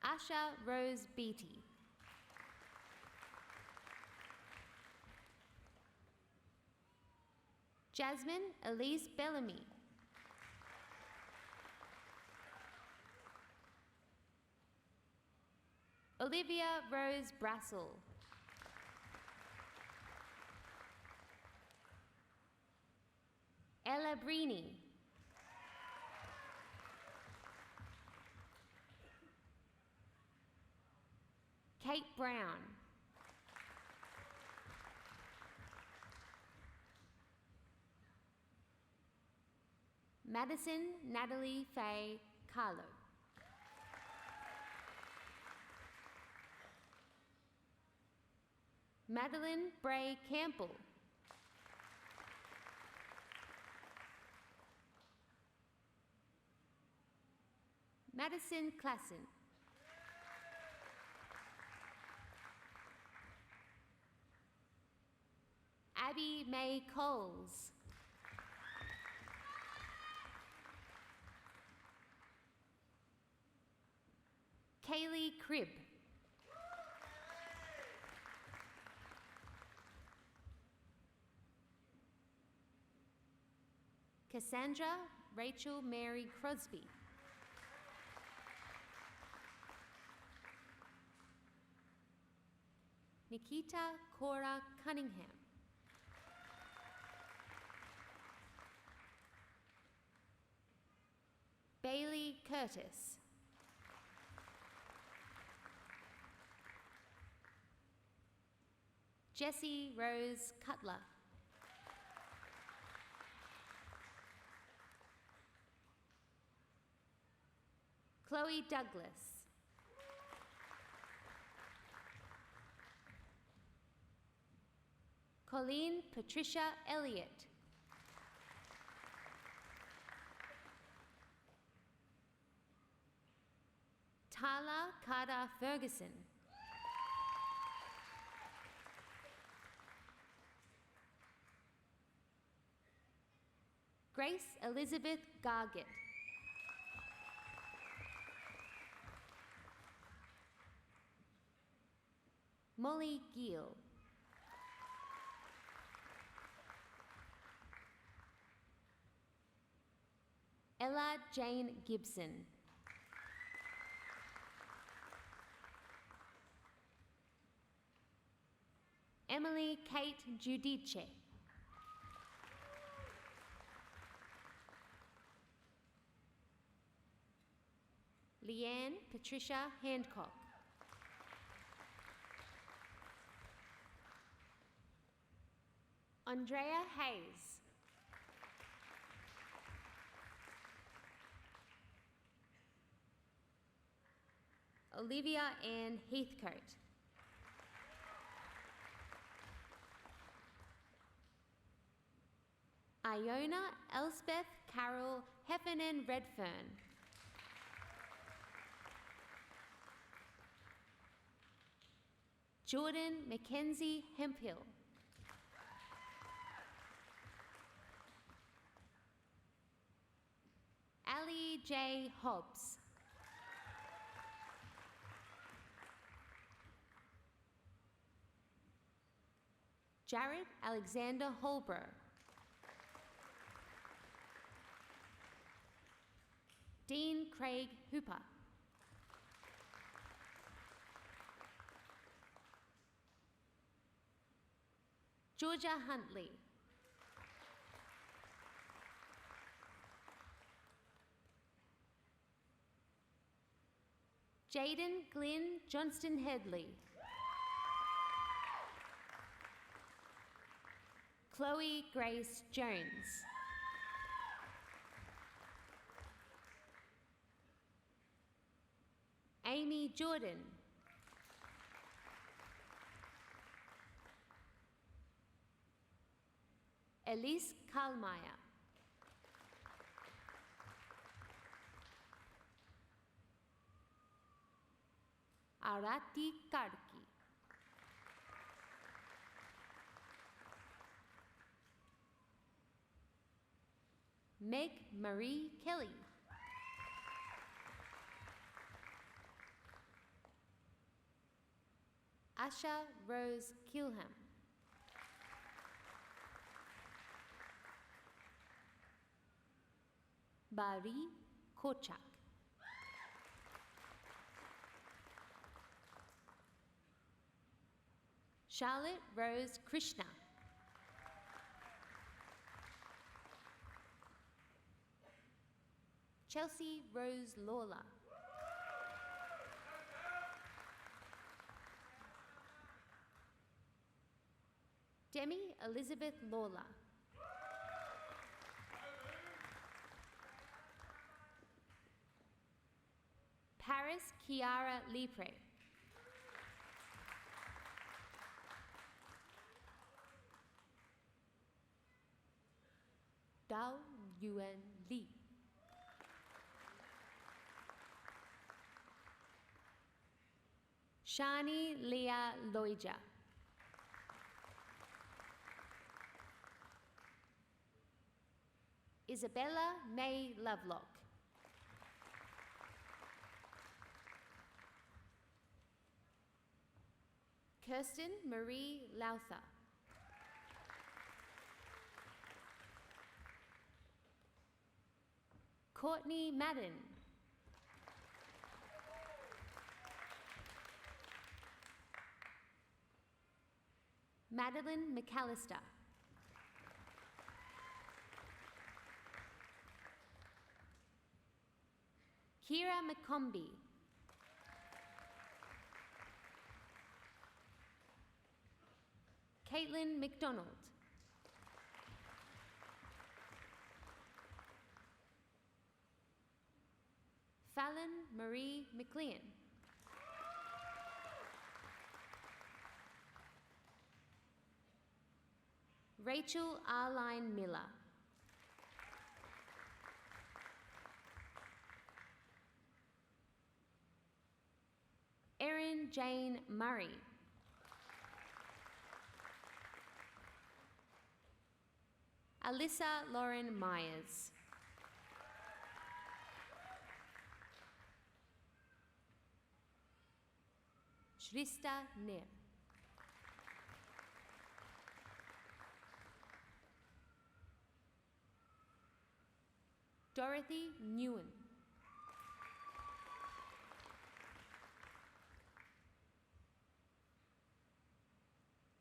Asha Rose Beatty. Jasmine Elise Bellamy. Olivia Rose Brassel. Ella Brini. Kate Brown. Madison Natalie Faye Carlo. Madeline Bray Campbell. Madison Klassen. Abby May Coles. Kaylee Cribb. Cassandra Rachel Mary Crosby. Nikita Cora Cunningham. Bailey Curtis. Jessie Rose Cutler. Chloe Douglas. Colleen Patricia Elliott. Tala Carter Ferguson. Grace Elizabeth Gargett. Molly Gill. Ella Jane Gibson. Emily Kate Giudice. Leanne Patricia Handcock. Andrea Hayes. Olivia Ann Heathcote. Iona Elspeth Carol Heffernan Redfern. Jordan Mackenzie Hemphill. Ali J. Hobbs. Jared Alexander Holbrook. Dean Craig Hooper. Georgia Huntley. Jaden Glynn Johnston Headley. Chloe Grace Jones. Amy Jordan. Elise Karlmeyer. Arati Karki. Meg Marie Kelly. Asha Rose Kilham. Bari Kochak. Charlotte Rose Krishna. Chelsea Rose Lawler. Demi Elizabeth Lawler. Paris Kiara Lipre. Dao Yuan Li. Shani Leah Loija. Isabella May Lovelock. Kirsten Marie Lauther. Courtney Madden. Madeline McAllister. Kira McCombie. Caitlin McDonald. Fallon Marie McLean. Rachel Arline Miller. Erin Jane Murray. Alyssa Lauren Myers. Shrista Nir. Dorothy Nguyen.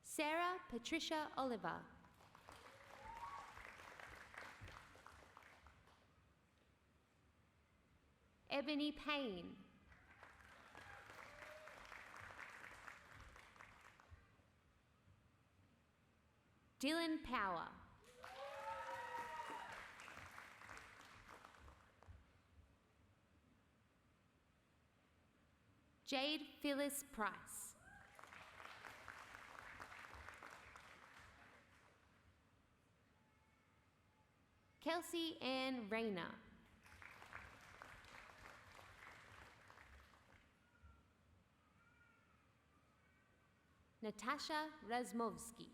Sarah Patricia Oliver. Ebony Payne. Dylan Power. Jade Phyllis Price. Kelsey Ann Rayner. Natasha Razmovsky.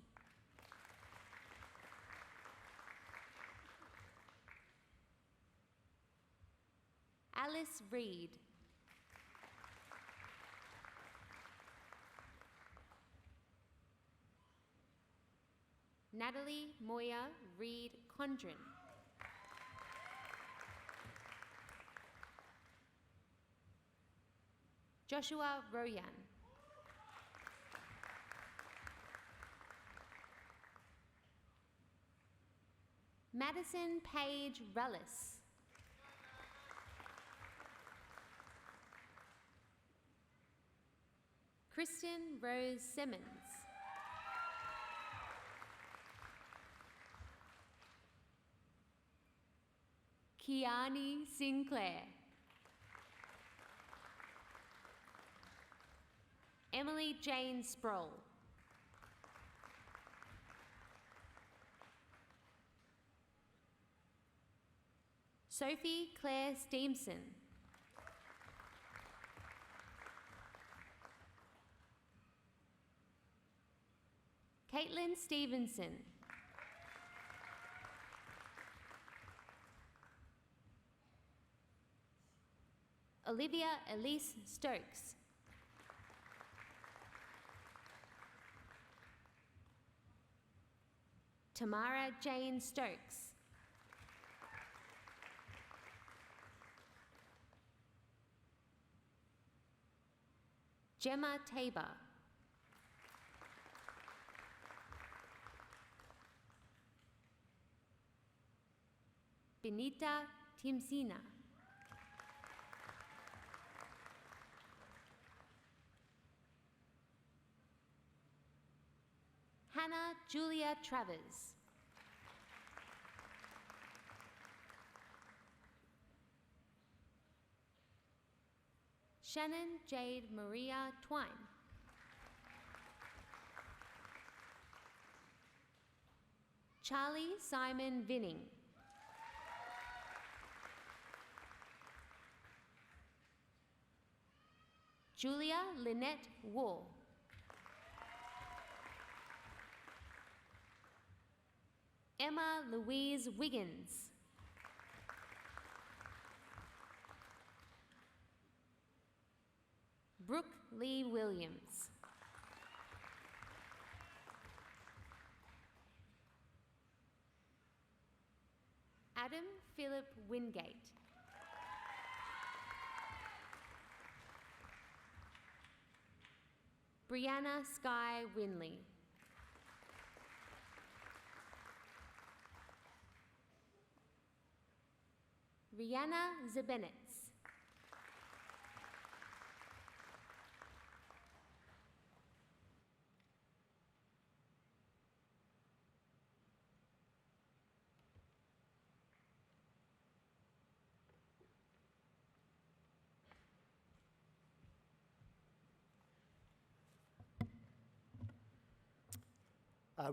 Alice Reed. Natalie Moya Reed Condren. Joshua Royan. Madison Page Rellis. Kristen Rose Simmons. Kiani Sinclair. Emily Jane Sproul. Sophie Claire Steamson. Caitlin Stevenson. Olivia Elise Stokes. Tamara Jane Stokes. Gemma Tabor. Benita Timsina. Hannah Julia Travers. Shannon Jade Maria Twine. Charlie Simon Vinning. Julia Lynette Wall. Emma Louise Wiggins. Brooke Lee Williams. Adam Philip Wingate. Brianna Sky Winley. Rihanna Zabenitz.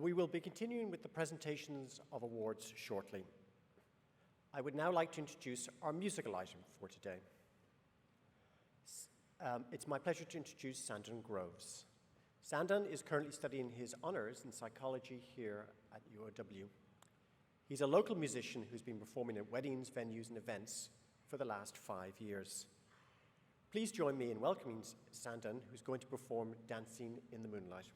We will be continuing with the presentations of awards shortly. I would now like to introduce our musical item for today. It's my pleasure to introduce Sandan Groves. Sandan is currently studying his honours in psychology here at UOW. He's a local musician who's been performing at weddings, venues, and events for the last 5 years. Please join me in welcoming Sandan, who's going to perform Dancing in the Moonlight.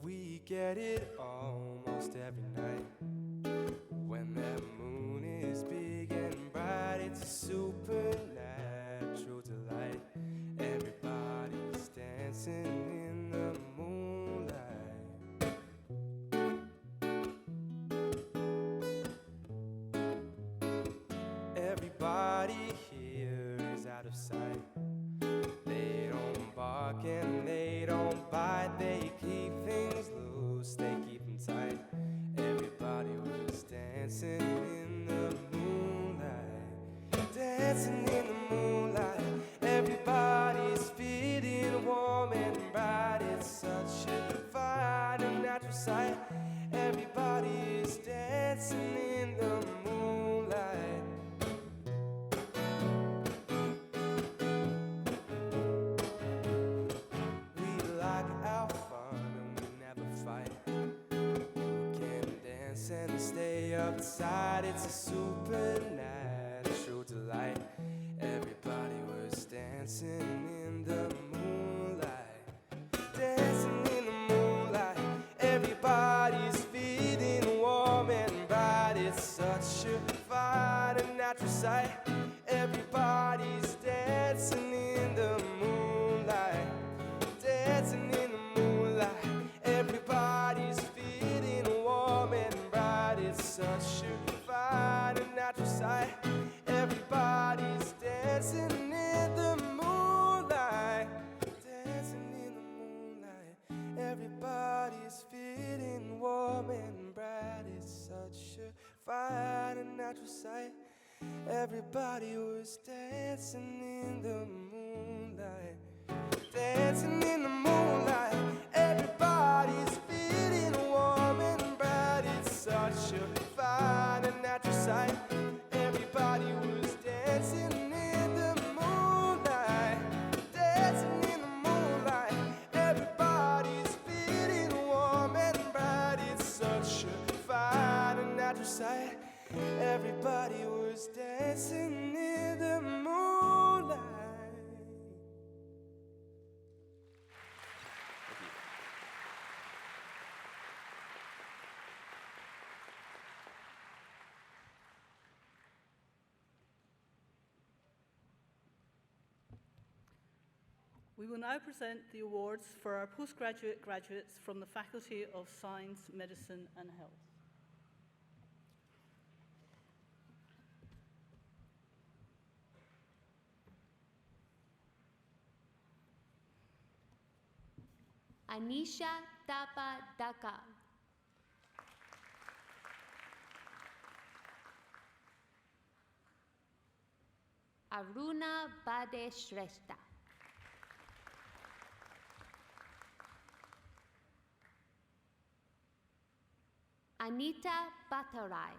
We get it almost every night. When that moon is big and bright, it's a supernatural delight. Everybody's dancing in the moonlight. Everybody here is out of sight. They don't bark and they don't bite. They keep things loose, they keep them tight. Everybody was dancing in the moonlight. Dancing in the moonlight. Everybody's feeling warm and bright. It's such a fine and natural sight. Everybody's dancing in the moonlight. We like our fun and we never fight. You can dance and stay upside. It's a supernatural delight. Everybody was dancing in the moonlight. Dancing in the moonlight. Everybody's feeling warm and bright. It's such a fine and natural sight. Everybody's dancing in the moonlight. Dancing in the moonlight. Everybody's feeling warm and bright. It's such a fine and natural sight. Everybody's dancing in the moonlight. Dancing in the moonlight. Everybody's feeling warm and bright. It's such a fine and natural sight. Everybody was dancing in the moonlight. Dancing in the moonlight. Everybody's feeling warm and bright. It's such a fine and natural sight. Everybody was dancing in the moonlight. Dancing in the moonlight. Everybody's feeling warm and bright. It's such a fine and natural sight. Everybody was dancing in the moonlight. We will now present the awards for our postgraduate graduates from the Faculty of Science, Medicine and Health. Anisha Tapa Daka. Aruna Bade Shrestha. Anita Bhattarai.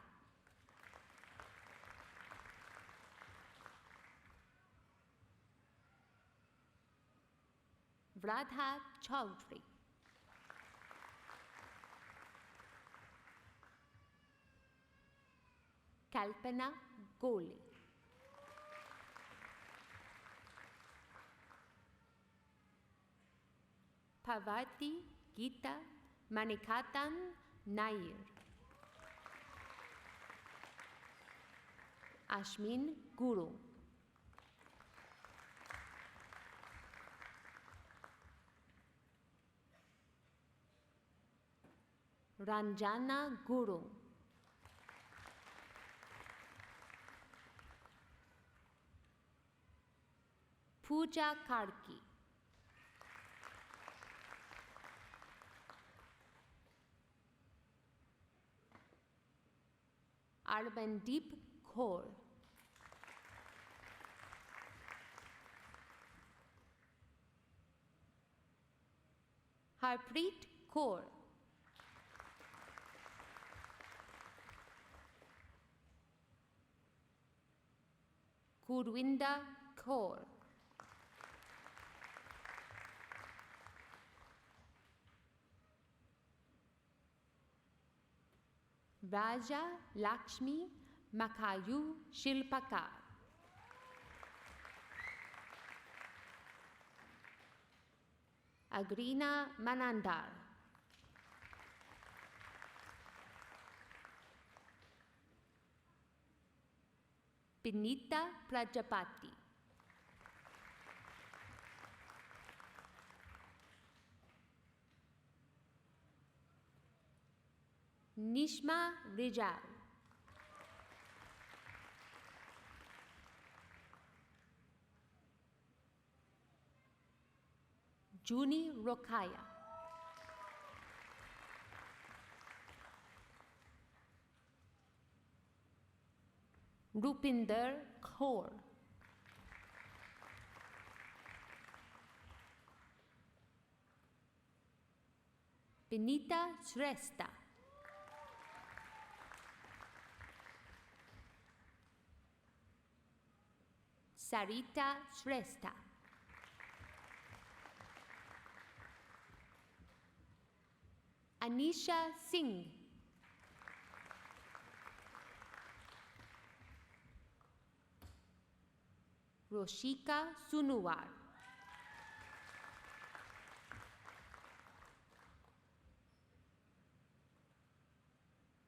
Vradha Chaudhary. Kalpana Goli. Parvati Gita Manikatan Nair. Ashmin Guru. Ranjana Guru. Pooja Karki. Armandeep Kaur. Harpreet Kaur. Gurwinder Kaur. Raja Lakshmi Makayu Shilpakar. Agrina Manandar. Pinita Prajapati. Nishma Rijal. Juni Rokaya. Rupinder Kaur. Benita Shrestha. Sarita Shrestha. Anisha Singh. Roshika Sunuwar.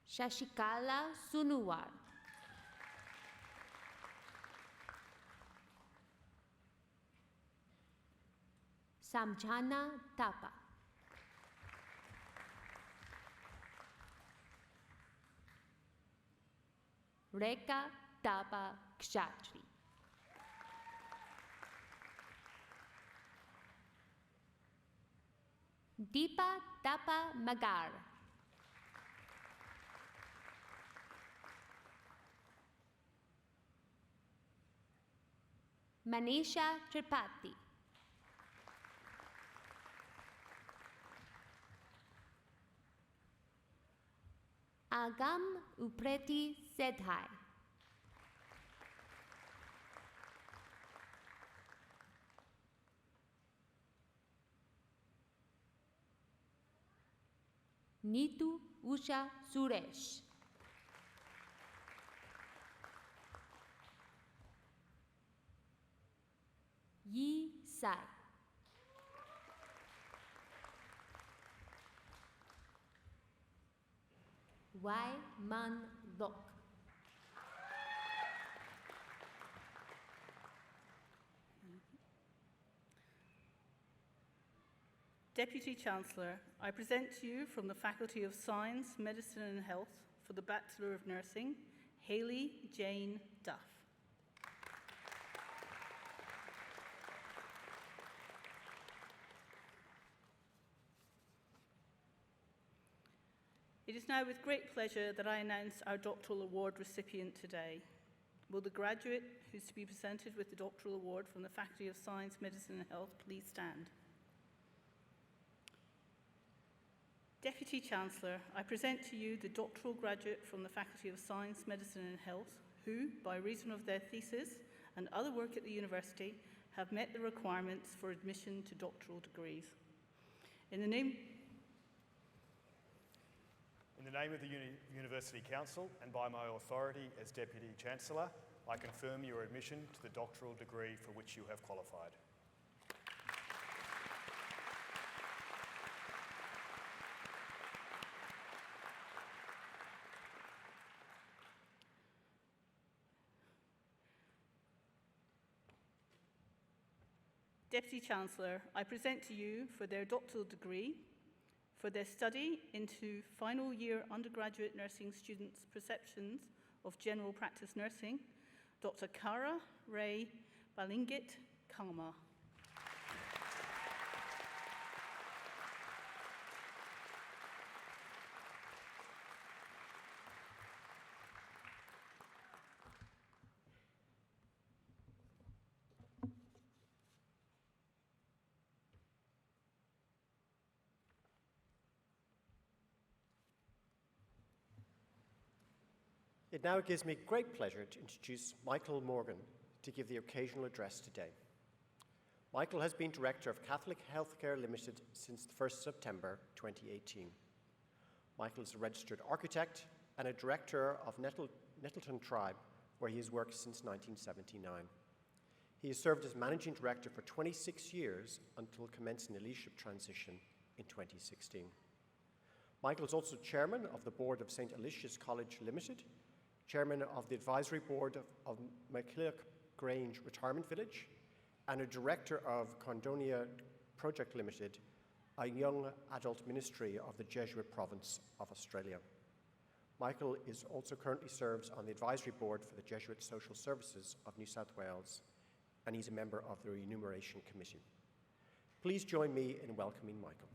Shashikala Sunuwar. Samjhana Tapa. Reka Tapa Kshatri. Deepa Tapa Magar. Manisha Tripathi. Agam Upreti Sedhai. Neetu Usha Suresh. Yi Sai. Wai Man Lok. Deputy Chancellor, I present to you from the Faculty of Science, Medicine and Health for the Bachelor of Nursing, Hayley Jane Duff. It is now with great pleasure that I announce our doctoral award recipient today. Will the graduate who's to be presented with the doctoral award from the Faculty of Science, Medicine and Health please stand? Deputy Chancellor, I present to you the doctoral graduate from the Faculty of Science, Medicine and Health who, by reason of their thesis and other work at the university, have met the requirements for admission to doctoral degrees. In the name of the University Council and by my authority as Deputy Chancellor, I confirm your admission to the doctoral degree for which you have qualified. Deputy Chancellor, I present to you for their doctoral degree, for their study into final year undergraduate nursing students' perceptions of general practice nursing, Dr. Kara Ray Balingit Kangma. It now gives me great pleasure to introduce Michael Morgan to give the occasional address today. Michael has been Director of Catholic Healthcare Limited since the 1st September 2018. Michael is a registered architect and a Director of Nettleton Tribe, where he has worked since 1979. He has served as Managing Director for 26 years until commencing a leadership transition in 2016. Michael is also Chairman of the Board of St. Alicia's College Limited, Chairman of the Advisory Board of McCulloch Grange Retirement Village, and a Director of Condonia Project Limited, a young adult ministry of the Jesuit province of Australia. Michael is also currently serves on the Advisory Board for the Jesuit Social Services of New South Wales, and he's a member of the Remuneration Committee. Please join me in welcoming Michael.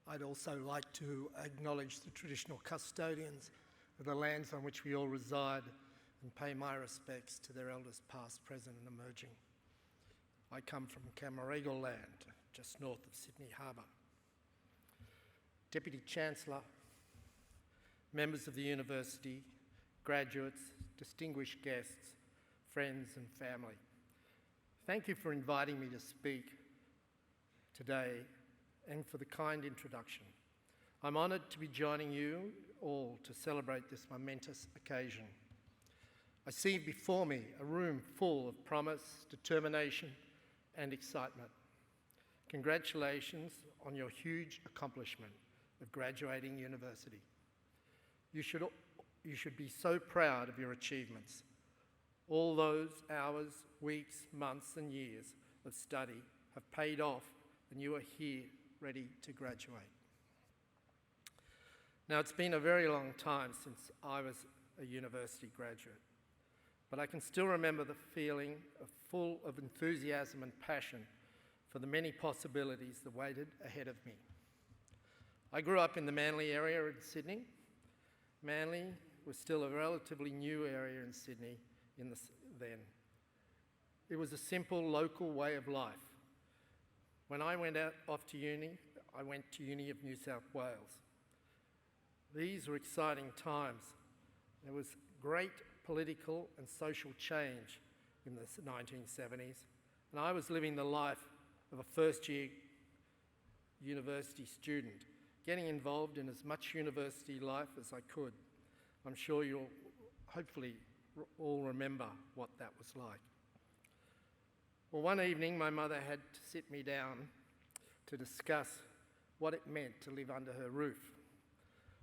I'd also like to acknowledge the traditional custodians of the lands on which we all reside and pay my respects to their elders past, present and emerging. I come from Camaragal land, just north of Sydney Harbour. Deputy Chancellor, members of the university, graduates, distinguished guests, friends and family, thank you for inviting me to speak today and for the kind introduction. I'm honoured to be joining you all to celebrate this momentous occasion. I see before me a room full of promise, determination and excitement. Congratulations on your huge accomplishment of graduating university. You should be so proud of your achievements. All those hours, weeks, months and years of study have paid off and you are here ready to graduate. Now, it's been a very long time since I was a university graduate, but I can still remember the feeling full of enthusiasm and passion for the many possibilities that waited ahead of me. I grew up in the Manly area in Sydney. Manly was still a relatively new area in Sydney then. It was a simple local way of life. When I went off to uni, I went to Uni of New South Wales. These were exciting times. There was great political and social change in the 1970s, and I was living the life of a first-year university student, getting involved in as much university life as I could. I'm sure you'll hopefully all remember what that was like. Well, one evening my mother had to sit me down to discuss what it meant to live under her roof.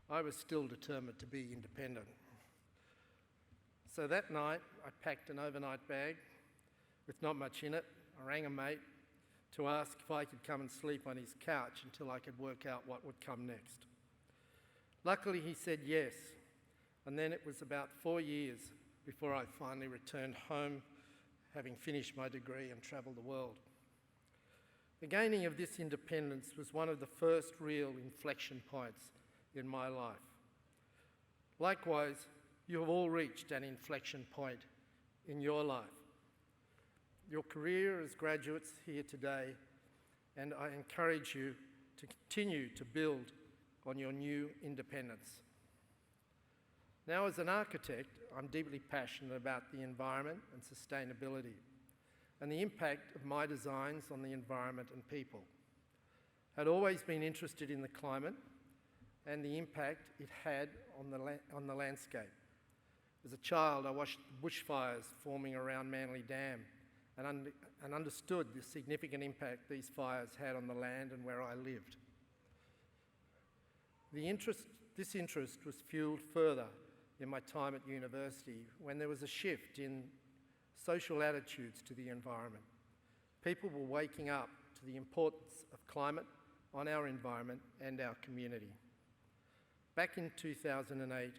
I was still determined to be independent. So that night I packed an overnight bag with not much in it. I rang a mate to ask if I could come and sleep on his couch until I could work out what would come next. Luckily he said yes, and then it was about 4 years before I finally returned home, having finished my degree and travelled the world. The gaining of this independence was one of the first real inflection points in my life. Likewise, you have all reached an inflection point in your life. Your career as graduates here today, and I encourage you to continue to build on your new independence. Now, as an architect, I'm deeply passionate about the environment and sustainability and the impact of my designs on the environment and people. I'd always been interested in the climate and the impact it had on the landscape. As a child, I watched bushfires forming around Manly Dam and understood the significant impact these fires had on the land and where I lived. This interest was fuelled further in my time at university when there was a shift in social attitudes to the environment. People were waking up to the importance of climate on our environment and our community. Back in 2008,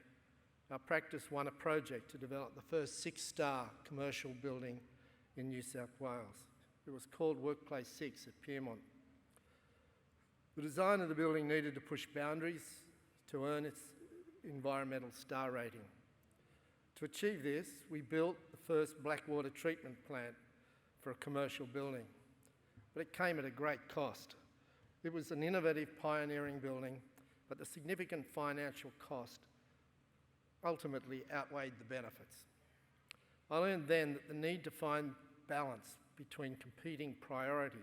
our practice won a project to develop the first 6-star commercial building in New South Wales. It was called Workplace 6 at Pyrmont. The design of the building needed to push boundaries to earn its environmental star rating. To achieve this, we built the first blackwater treatment plant for a commercial building, but it came at a great cost. It was an innovative, pioneering building, but the significant financial cost ultimately outweighed the benefits. I learned then that the need to find balance between competing priorities.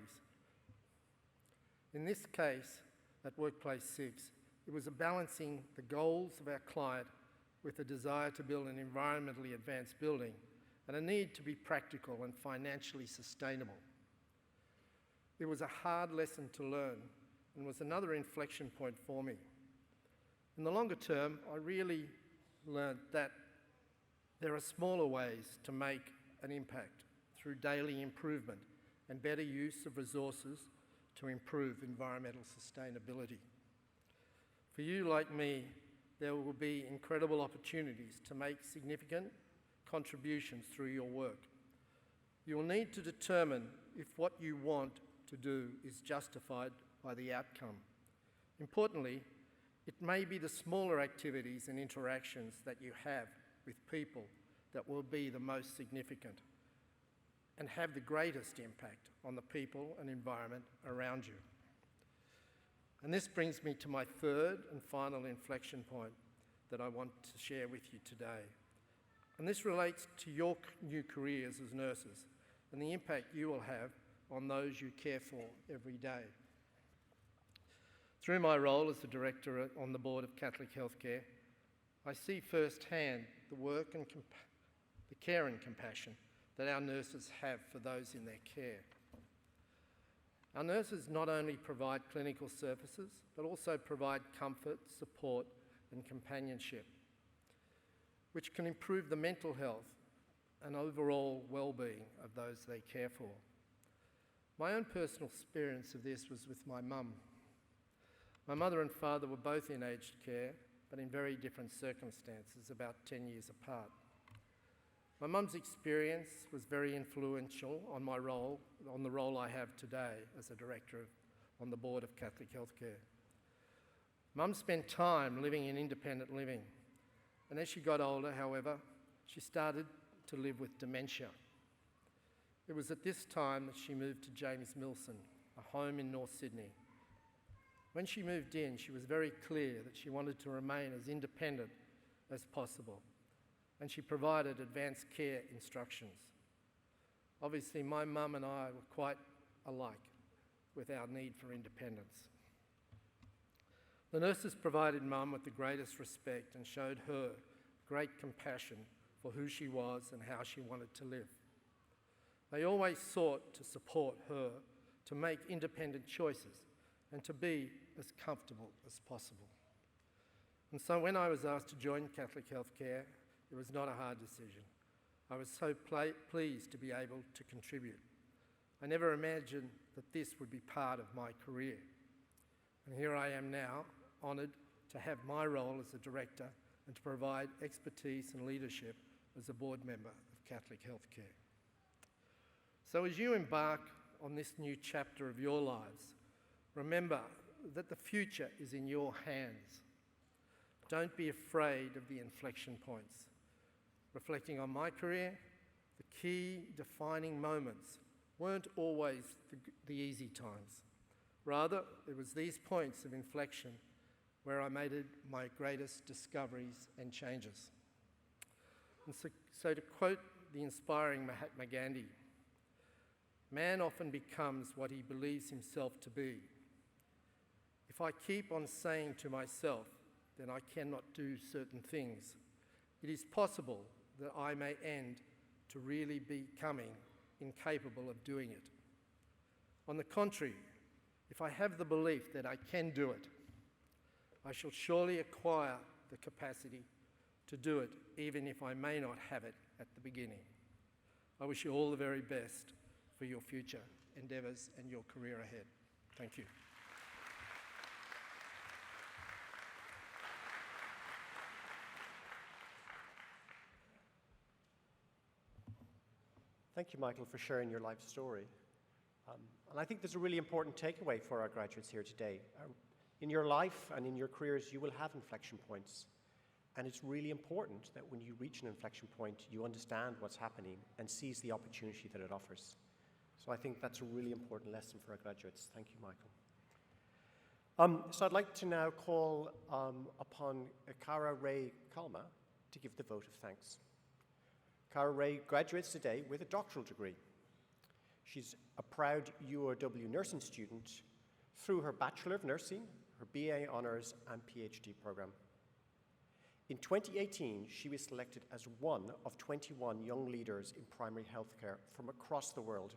In this case, at Workplace 6, it was a balancing the goals of our client with a desire to build an environmentally advanced building and a need to be practical and financially sustainable. It was a hard lesson to learn and was another inflection point for me. In the longer term, I really learned that there are smaller ways to make an impact through daily improvement and better use of resources to improve environmental sustainability. For you, like me, there will be incredible opportunities to make significant contributions through your work. You will need to determine if what you want to do is justified by the outcome. Importantly, it may be the smaller activities and interactions that you have with people that will be the most significant and have the greatest impact on the people and environment around you. And this brings me to my third and final inflection point that I want to share with you today. And this relates to your new careers as nurses and the impact you will have on those you care for every day. Through my role as the director on the board of Catholic Healthcare, I see firsthand the work and the care and compassion that our nurses have for those in their care. Our nurses not only provide clinical services, but also provide comfort, support, and companionship, which can improve the mental health and overall well-being of those they care for. My own personal experience of this was with my mum. My mother and father were both in aged care, but in very different circumstances, about 10 years apart. My mum's experience was very influential on my role, on the role I have today as a director on the board of Catholic Healthcare. Mum spent time living in independent living, and as she got older, however, she started to live with dementia. It was at this time that she moved to James Milson, a home in North Sydney. When she moved in, she was very clear that she wanted to remain as independent as possible, and she provided advanced care instructions. Obviously, my mum and I were quite alike with our need for independence. The nurses provided Mum with the greatest respect and showed her great compassion for who she was and how she wanted to live. They always sought to support her to make independent choices and to be as comfortable as possible. And so when I was asked to join Catholic Healthcare, it was not a hard decision. I was so pleased to be able to contribute. I never imagined that this would be part of my career. And here I am now, honoured to have my role as a director and to provide expertise and leadership as a board member of Catholic Healthcare. So as you embark on this new chapter of your lives, remember that the future is in your hands. Don't be afraid of the inflection points. Reflecting on my career, the key defining moments weren't always the easy times. Rather, it was these points of inflection where I made my greatest discoveries and changes. And so to quote the inspiring Mahatma Gandhi, man often becomes what he believes himself to be. If I keep on saying to myself that I cannot do certain things, it is possible that I may end to really becoming incapable of doing it. On the contrary, if I have the belief that I can do it, I shall surely acquire the capacity to do it, even if I may not have it at the beginning. I wish you all the very best for your future endeavours and your career ahead. Thank you. Thank you, Michael, for sharing your life story. And I think there's a really important takeaway for our graduates here today. In your life and in your careers, you will have inflection points. And it's really important that when you reach an inflection point, you understand what's happening and seize the opportunity that it offers. So I think that's a really important lesson for our graduates. Thank you, Michael. So I'd like to now call upon Cara Ray Kalma to give the vote of thanks. Cara Ray graduates today with a doctoral degree. She's a proud UOW nursing student through her Bachelor of Nursing, her BA Honours and PhD programme. In 2018, she was selected as one of 21 young leaders in primary healthcare from across the world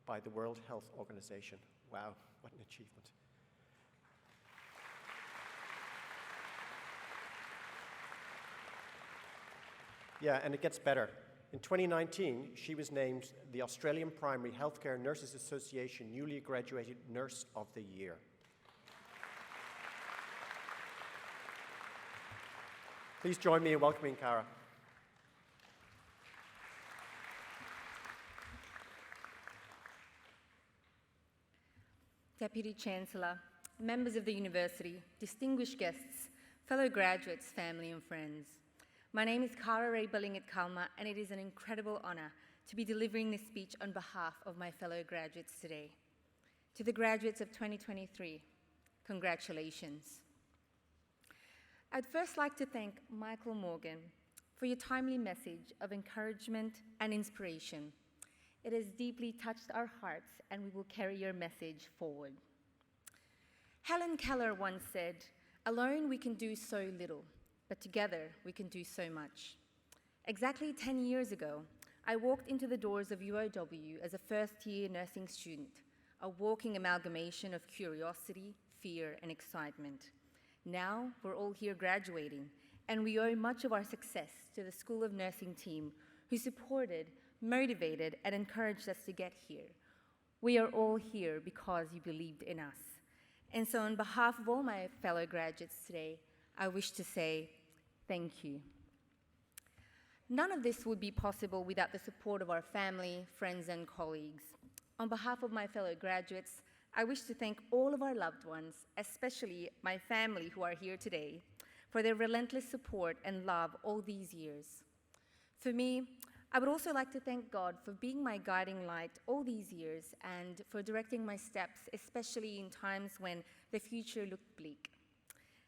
by the World Health Organization. Wow, what an achievement. Yeah, and it gets better. In 2019, she was named the Australian Primary Healthcare Nurses Association newly graduated Nurse of the Year. Please join me in welcoming Cara. Deputy Chancellor, members of the University, distinguished guests, fellow graduates, family and friends. My name is Cara Ray Kalma, and it is an incredible honour to be delivering this speech on behalf of my fellow graduates today. To the graduates of 2023, congratulations. I'd first like to thank Michael Morgan for your timely message of encouragement and inspiration. It has deeply touched our hearts, and we will carry your message forward. Helen Keller once said, "Alone we can do so little, but together we can do so much." Exactly 10 years ago, I walked into the doors of UOW as a first-year nursing student, a walking amalgamation of curiosity, fear, and excitement. Now we're all here graduating, and we owe much of our success to the School of Nursing team who supported, motivated, and encouraged us to get here. We are all here because you believed in us. And so on behalf of all my fellow graduates today, I wish to say thank you. None of this would be possible without the support of our family, friends, and colleagues. On behalf of my fellow graduates, I wish to thank all of our loved ones, especially my family who are here today, for their relentless support and love all these years. For me, I would also like to thank God for being my guiding light all these years and for directing my steps, especially in times when the future looked bleak.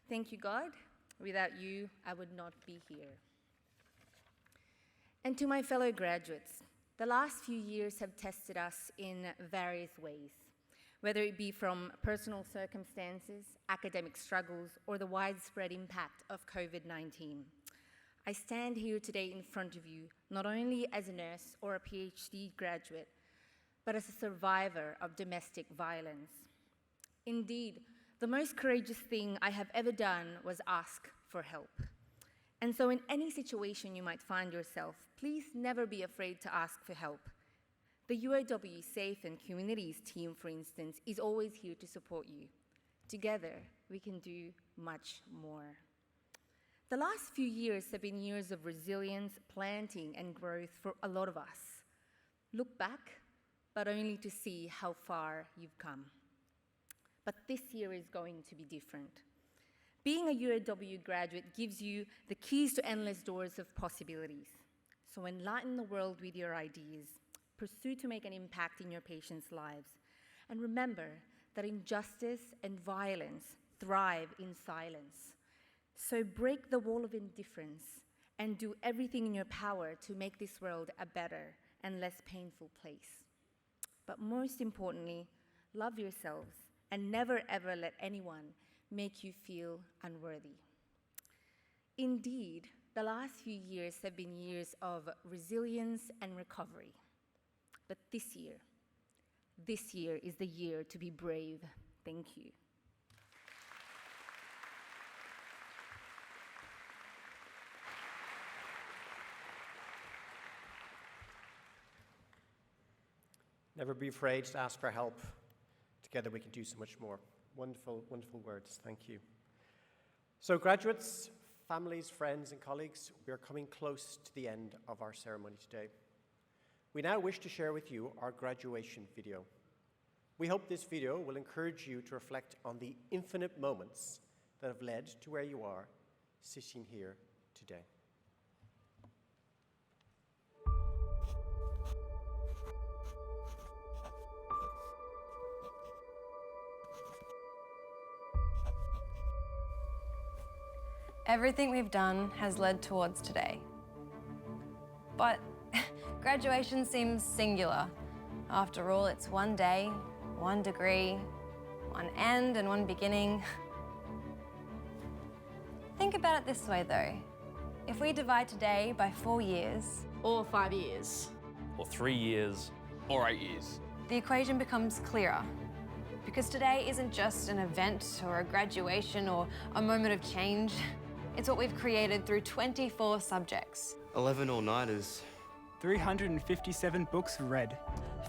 Thank you, God. Without you, I would not be here. And to my fellow graduates, the last few years have tested us in various ways, whether it be from personal circumstances, academic struggles, or the widespread impact of COVID-19. I stand here today in front of you not only as a nurse or a PhD graduate, but as a survivor of domestic violence. Indeed, the most courageous thing I have ever done was ask for help. And so in any situation you might find yourself, please never be afraid to ask for help. The UOW Safe and Communities team, for instance, is always here to support you. Together, we can do much more. The last few years have been years of resilience, planting, and growth for a lot of us. Look back, but only to see how far you've come. But this year is going to be different. Being a UOW graduate gives you the keys to endless doors of possibilities. So enlighten the world with your ideas. Pursue to make an impact in your patients' lives. And remember that injustice and violence thrive in silence. So break the wall of indifference and do everything in your power to make this world a better and less painful place. But most importantly, love yourselves and never ever let anyone make you feel unworthy. Indeed, the last few years have been years of resilience and recovery. But this year is the year to be brave. Thank you. Never be afraid to ask for help. Together we can do so much more. Wonderful, wonderful words. Thank you. So graduates, families, friends, and colleagues, we are coming close to the end of our ceremony today. We now wish to share with you our graduation video. We hope this video will encourage you to reflect on the infinite moments that have led to where you are sitting here today. Everything we've done has led towards today. But graduation seems singular. After all, it's one day, one degree, one end and one beginning. Think about it this way though. If we divide today by 4 years, or 5 years, or 3 years, or 8 years, the equation becomes clearer. Because today isn't just an event or a graduation or a moment of change. It's what we've created through 24 subjects. 11 all-nighters. 357 books read.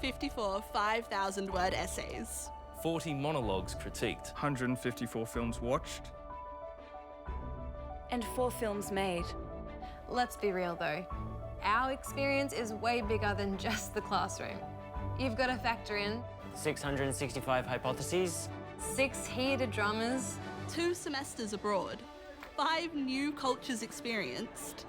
54 5,000-word essays. 40 monologues critiqued. 154 films watched. And 4 films made. Let's be real though. Our experience is way bigger than just the classroom. You've got to factor in 665 hypotheses, 6 heated dramas, 2 semesters abroad, 5 new cultures experienced,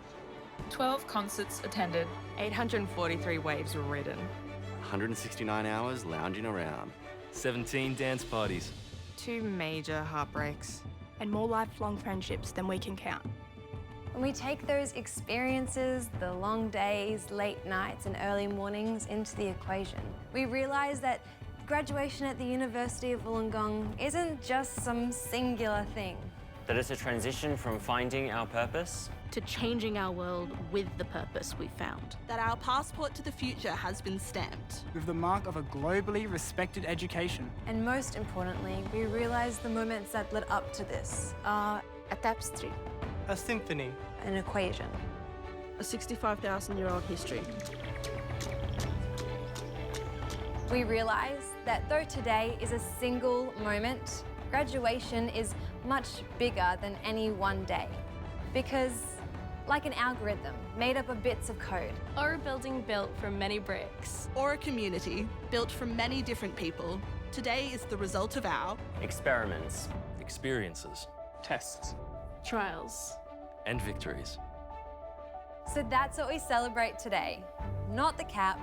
12 concerts attended, 843 waves ridden, 169 hours lounging around, 17 dance parties, 2 major heartbreaks, and more lifelong friendships than we can count. When we take those experiences, the long days, late nights and early mornings into the equation, we realise that graduation at the University of Wollongong isn't just some singular thing. that it's a transition from finding our purpose to changing our world with the purpose we found. That our passport to the future has been stamped with the mark of a globally respected education. And most importantly, we realise the moments that led up to this are a tapestry, a symphony, an equation, a 65,000-year-old history. We realise that though today is a single moment, graduation is much bigger than any one day. Because, like an algorithm made up of bits of code, or a building built from many bricks, or a community built from many different people, today is the result of our experiments, experiences, tests, trials, and victories. So that's what we celebrate today. Not the cap,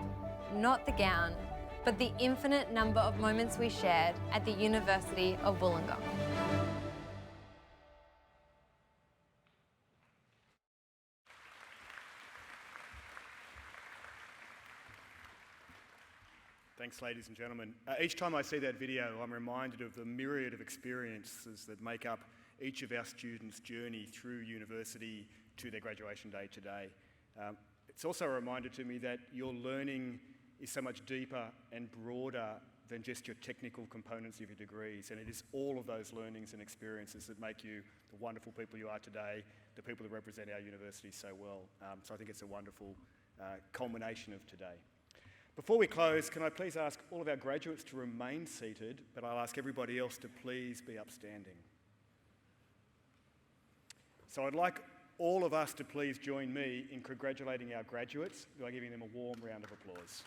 not the gown, but the infinite number of moments we shared at the University of Wollongong. Thanks, ladies and gentlemen. Each time I see that video, I'm reminded of the myriad of experiences that make up each of our students' journey through university to their graduation day today. It's also a reminder to me that your learning is so much deeper and broader than just your technical components of your degrees, and it is all of those learnings and experiences that make you the wonderful people you are today, the people that represent our university so well. So I think it's a wonderful culmination of today. Before we close, can I please ask all of our graduates to remain seated, but I'll ask everybody else to please be upstanding. So I'd like all of us to please join me in congratulating our graduates by giving them a warm round of applause.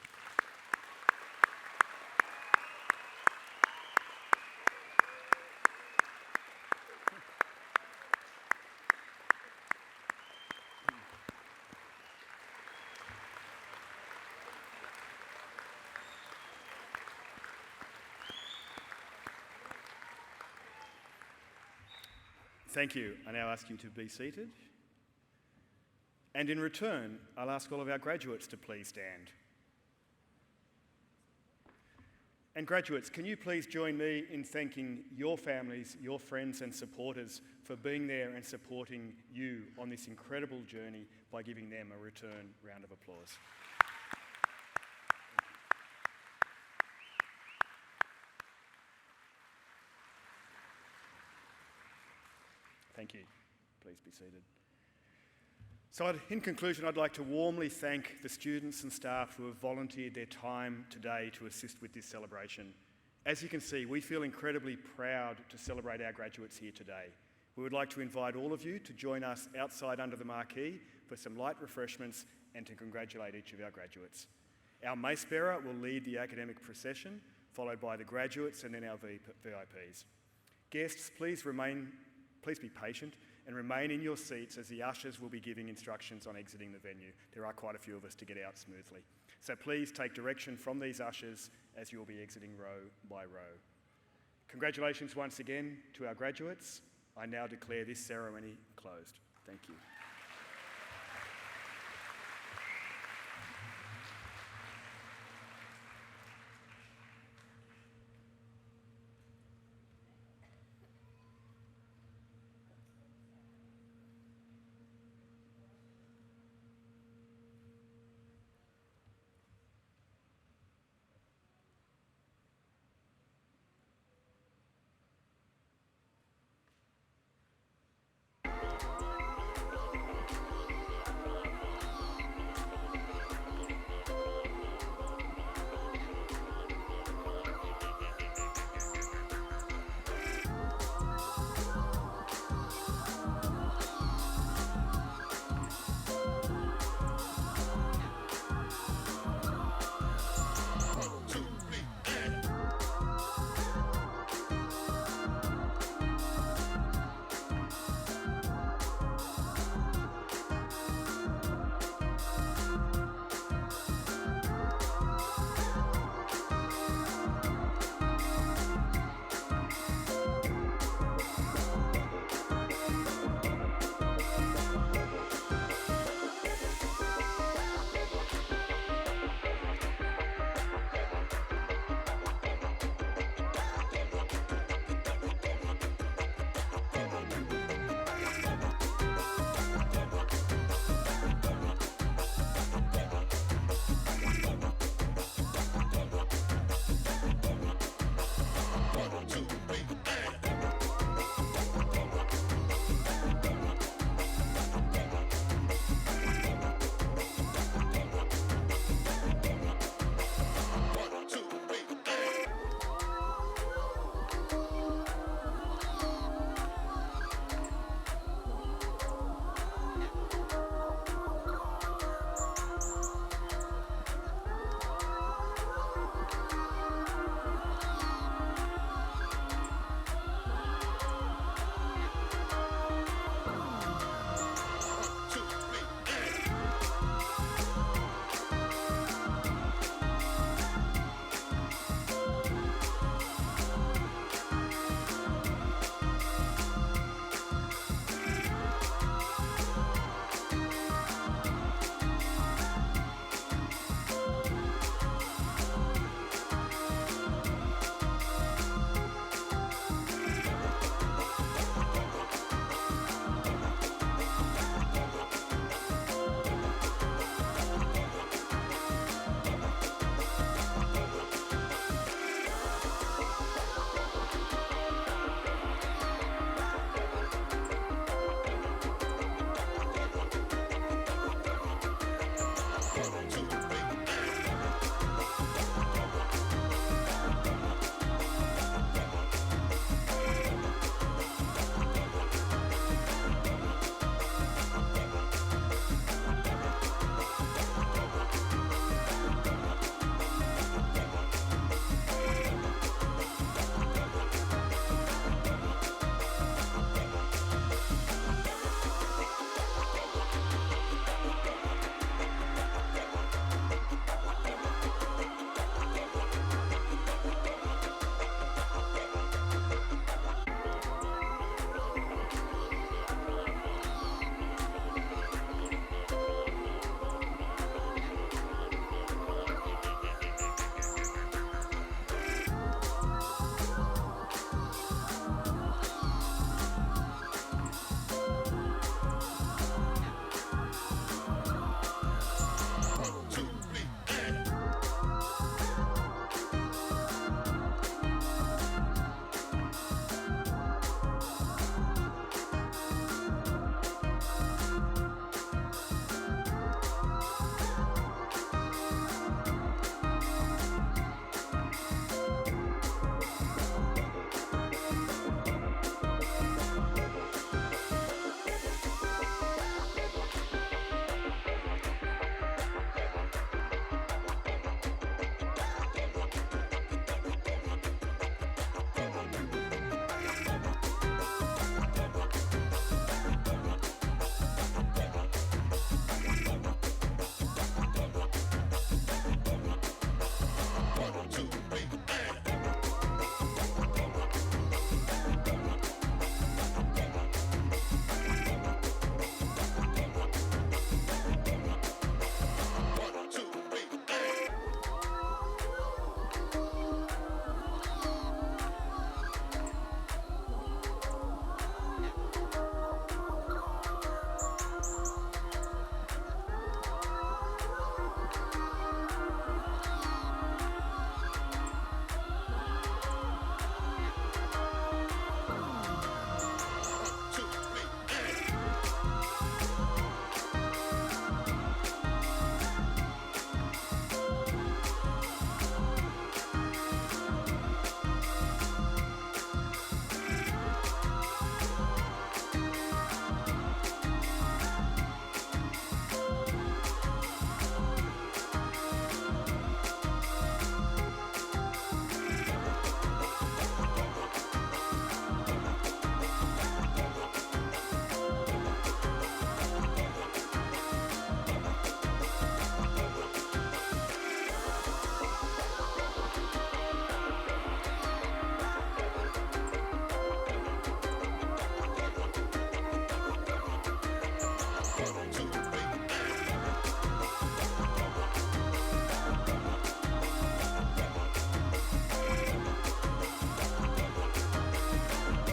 Thank you. I now ask you to be seated. And in return, I'll ask all of our graduates to please stand. And graduates, can you please join me in thanking your families, your friends and supporters for being there and supporting you on this incredible journey by giving them a return round of applause. Thank you. Please be seated. So in conclusion, I'd like to warmly thank the students and staff who have volunteered their time today to assist with this celebration. As you can see, we feel incredibly proud to celebrate our graduates here today. We would like to invite all of you to join us outside under the marquee for some light refreshments and to congratulate each of our graduates. Our mace bearer will lead the academic procession, followed by the graduates and then our VIPs. Guests, please be patient and remain in your seats as the ushers will be giving instructions on exiting the venue. There are quite a few of us to get out smoothly. So please take direction from these ushers as you will be exiting row by row. Congratulations once again to our graduates. I now declare this ceremony closed. Thank you.